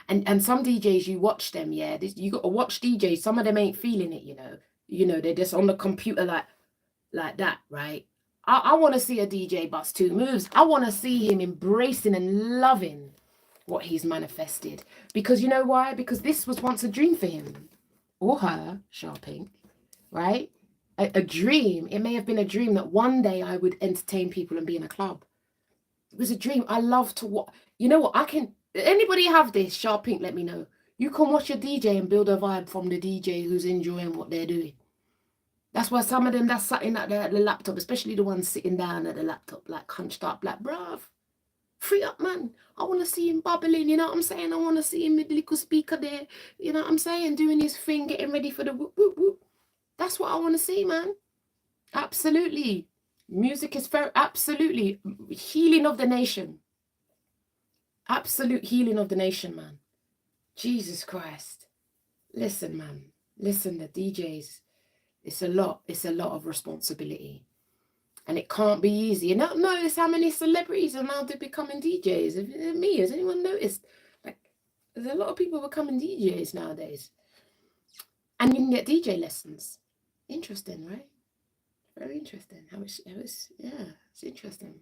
And some DJs, you watch them, yeah. You got to watch DJs. Some of them ain't feeling it, you know. They're just on the computer like that, right? I want to see a DJ bust two moves. I want to see him embracing and loving what he's manifested. Because you know why? Because this was once a dream for him or her, Sharpink, right? A dream. It may have been a dream that one day I would entertain people and be in a club. It was a dream. I love to watch. You know what? Anybody have this? Sharpink, let me know. You can watch a DJ and build a vibe from the DJ who's enjoying what they're doing. That's why some of them that's sitting at the laptop, especially the ones sitting down at the laptop, like hunched up, like, bruv, free up, man. I want to see him bubbling, you know what I'm saying? I want to see him with the little speaker there, you know what I'm saying? Doing his thing, getting ready for the whoop, whoop, whoop. That's what I want to see, man. Absolutely. Music is absolutely healing of the nation. Absolute healing of the nation, man. Jesus Christ. Listen, man. Listen, the DJs. It's a lot of responsibility. And it can't be easy. You don't notice how many celebrities are now becoming DJs. Has anyone noticed? Like, there's a lot of people becoming DJs nowadays. And you can get DJ lessons. Interesting, right? Very interesting. It's interesting.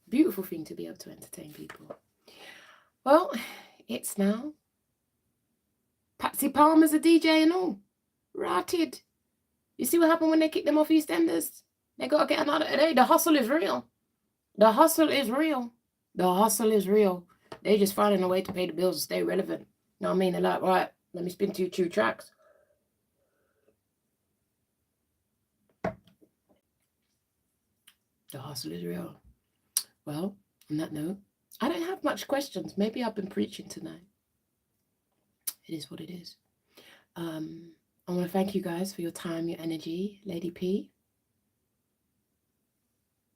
Beautiful thing to be able to entertain people. Well, it's now. Patsy Palmer's a DJ and all. Rotted. You see what happened when they kicked them off EastEnders? They got to get another. The hustle is real. The hustle is real. The hustle is real. They're just finding a way to pay the bills and stay relevant. You know what I mean? They're like, right, let me spin 2 tracks. The hustle is real. Well, on that note, I don't have much questions. Maybe I've been preaching tonight. It is what it is. I want to thank you guys for your time, your energy. Lady P.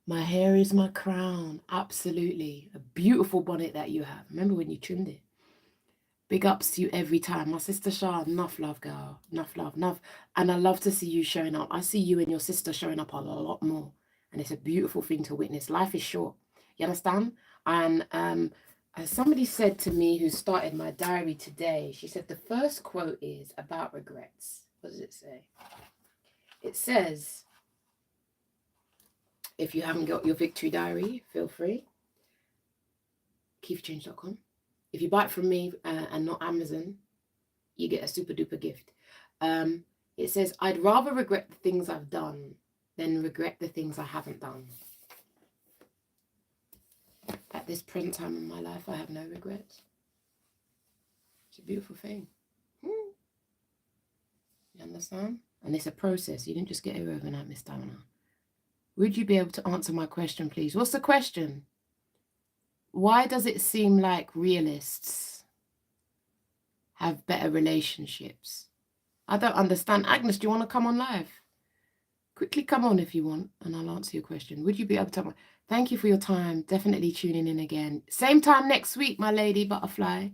My hair is my crown. Absolutely. A beautiful bonnet that you have. Remember when you trimmed it? Big ups to you every time. My sister Shah, enough love, girl. Enough love, enough. And I love to see you showing up. I see you and your sister showing up a lot more. And it's a beautiful thing to witness. Life is short. You understand? And as somebody said to me who started my diary today, she said the first quote is about regrets. What does it say? It says, if you haven't got your victory diary, feel free. KeithChange.com. If you buy it from me and not Amazon, you get a super duper gift. It says, I'd rather regret the things I've done than regret the things I haven't done. At this present time in my life, I have no regrets. It's a beautiful thing. You understand? And it's a process. You didn't just get here overnight, Miss Taverner. Would you be able to answer my question, please? What's the question? Why does it seem like realists have better relationships? I don't understand. Agnes, do you want to come on live? Quickly come on if you want, and I'll answer your question. Would you be able to? Thank you for your time. Definitely tuning in again. Same time next week, my lady butterfly.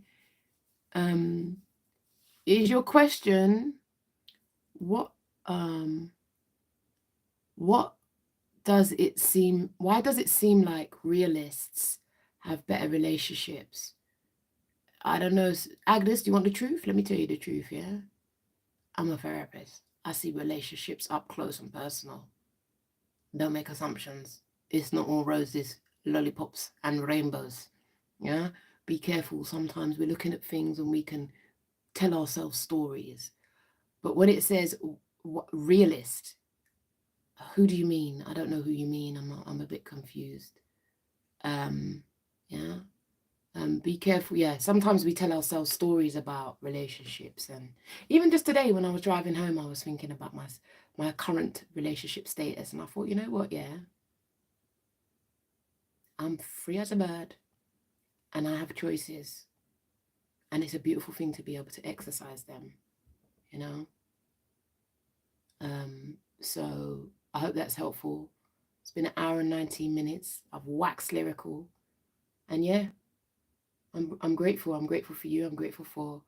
Is your question, what does it seem, why does it seem like realists have better relationships? I don't know. Agnes, do you want the truth? Let me tell you the truth, yeah? I'm a therapist. I see relationships up close and personal. Don't make assumptions. It's not all roses, lollipops, and rainbows. Yeah? Be careful. Sometimes we're looking at things and we can tell ourselves stories. But when it says realist, who do you mean? I don't know who you mean. I'm a bit confused. Yeah. Be careful. Yeah. Sometimes we tell ourselves stories about relationships. And even just today when I was driving home, I was thinking about my current relationship status. And I thought, you know what? Yeah. I'm free as a bird and I have choices. And it's a beautiful thing to be able to exercise them, you know? So I hope that's helpful. It's been 1 hour and 19 minutes. I've waxed lyrical. And yeah, I'm grateful. I'm grateful for you. I'm grateful for,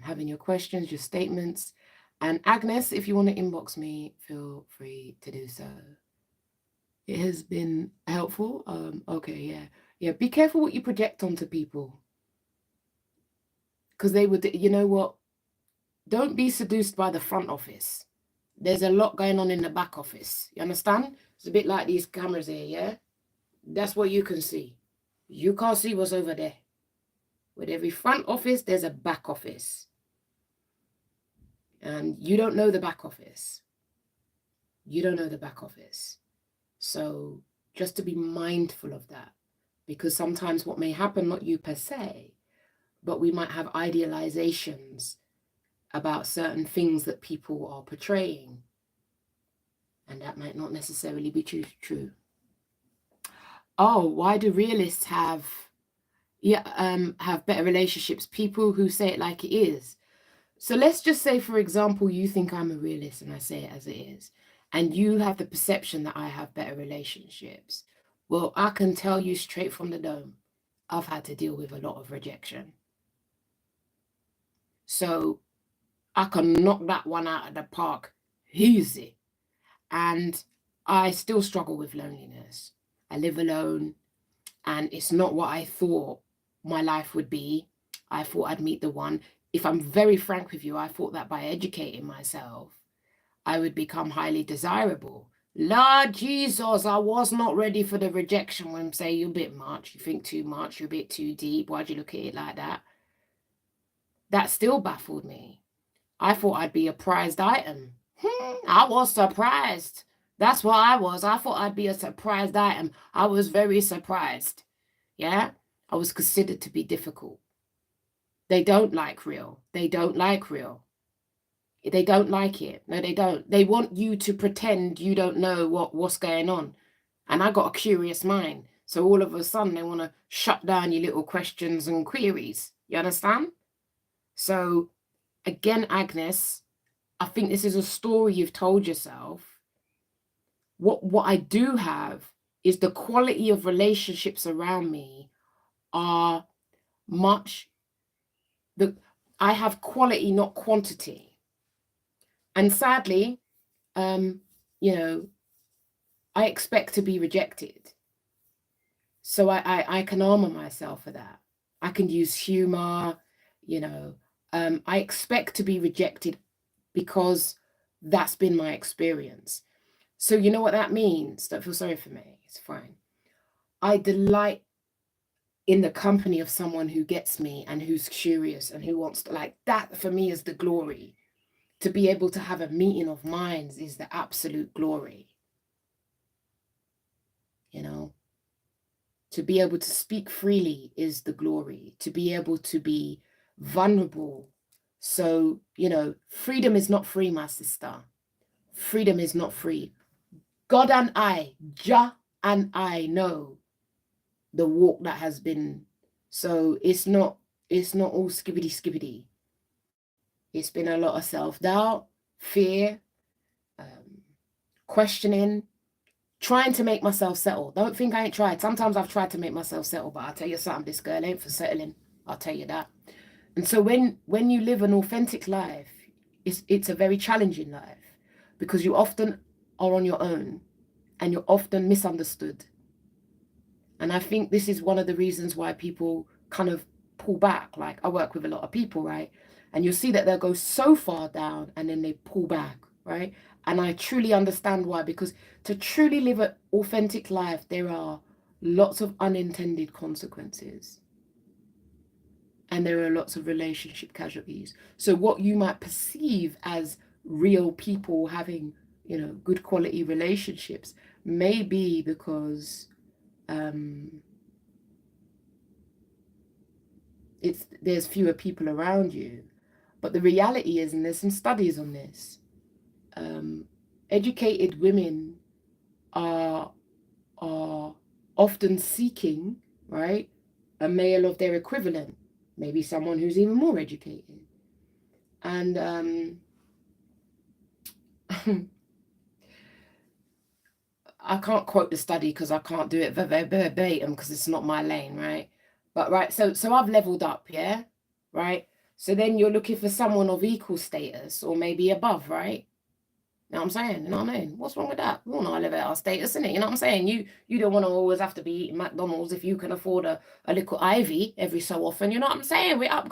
having your questions, your statements. And Agnes, if you want to inbox me, feel free to do so. It has been helpful. Okay, yeah. Yeah, be careful what you project onto people. Because they would, you know what? Don't be seduced by the front office. There's a lot going on in the back office. You understand? It's a bit like these cameras here, yeah? That's what you can see. You can't see what's over there. With every front office, there's a back office. And you don't know the back office. You don't know the back office. So just to be mindful of that. Because sometimes what may happen, not you per se, but we might have idealizations about certain things that people are portraying. And that might not necessarily be true. Oh, why do realists have better relationships? People who say it like it is. So let's just say, for example, you think I'm a realist and I say it as it is, and you have the perception that I have better relationships. Well, I can tell you straight from the dome, I've had to deal with a lot of rejection. So I can knock that one out of the park easy. And I still struggle with loneliness. I live alone, and it's not what I thought my life would be. I thought I'd meet the one. If I'm very frank with you, I thought that by educating myself, I would become highly desirable. Lord Jesus, I was not ready for the rejection when say you're a bit much, you think too much, you're a bit too deep. Why'd you look at it like that? That still baffled me. I thought I'd be a prized item. I was surprised. That's what I was. I thought I'd be a surprised item. I was very surprised. Yeah? I was considered to be difficult. They don't like real. They don't like real. They don't like it. No, they don't. They want you to pretend you don't know what's going on. And I got a curious mind. So all of a sudden they want to shut down your little questions and queries. You understand? So again, Agnes, I think this is a story you've told yourself. What I do have is the quality of relationships around me are I have quality, not quantity. And sadly, I expect to be rejected. So I can armor myself for that. I can use humor, I expect to be rejected because that's been my experience. So you know what that means? Don't feel sorry for me. It's fine. I delight in the company of someone who gets me and who's curious and who wants to, like, that for me is the glory. To be able to have a meeting of minds is the absolute glory. To be able to speak freely is the glory. To be able to be vulnerable. So, freedom is not free, my sister. Freedom is not free. God and I, Jah and I know the walk that has been. So it's not all skibbity. It's been a lot of self-doubt, fear, questioning, trying to make myself settle. Don't think I ain't tried. Sometimes I've tried to make myself settle, but I'll tell you something, this girl ain't for settling. I'll tell you that. And so when you live an authentic life, it's a very challenging life because you often are on your own and you're often misunderstood. And I think this is one of the reasons why people kind of pull back. Like, I work with a lot of people, right? And you'll see that they'll go so far down and then they pull back, right? And I truly understand why, because to truly live an authentic life, there are lots of unintended consequences. And there are lots of relationship casualties. So what you might perceive as real people having, good quality relationships may be because there's fewer people around you. But the reality is, and there's some studies on this, educated women are often seeking, right, a male of their equivalent, maybe someone who's even more educated. And I can't quote the study because I can't do it verbatim because it's not my lane, right? But right, so I've leveled up, yeah, right? So then you're looking for someone of equal status or maybe above, right? You know what I'm saying? You know what I mean? What's wrong with that? We all know I live at our status, innit? You know what I'm saying? You don't want to always have to be eating McDonald's if you can afford a little Ivy every so often. You know what I'm saying? We're up.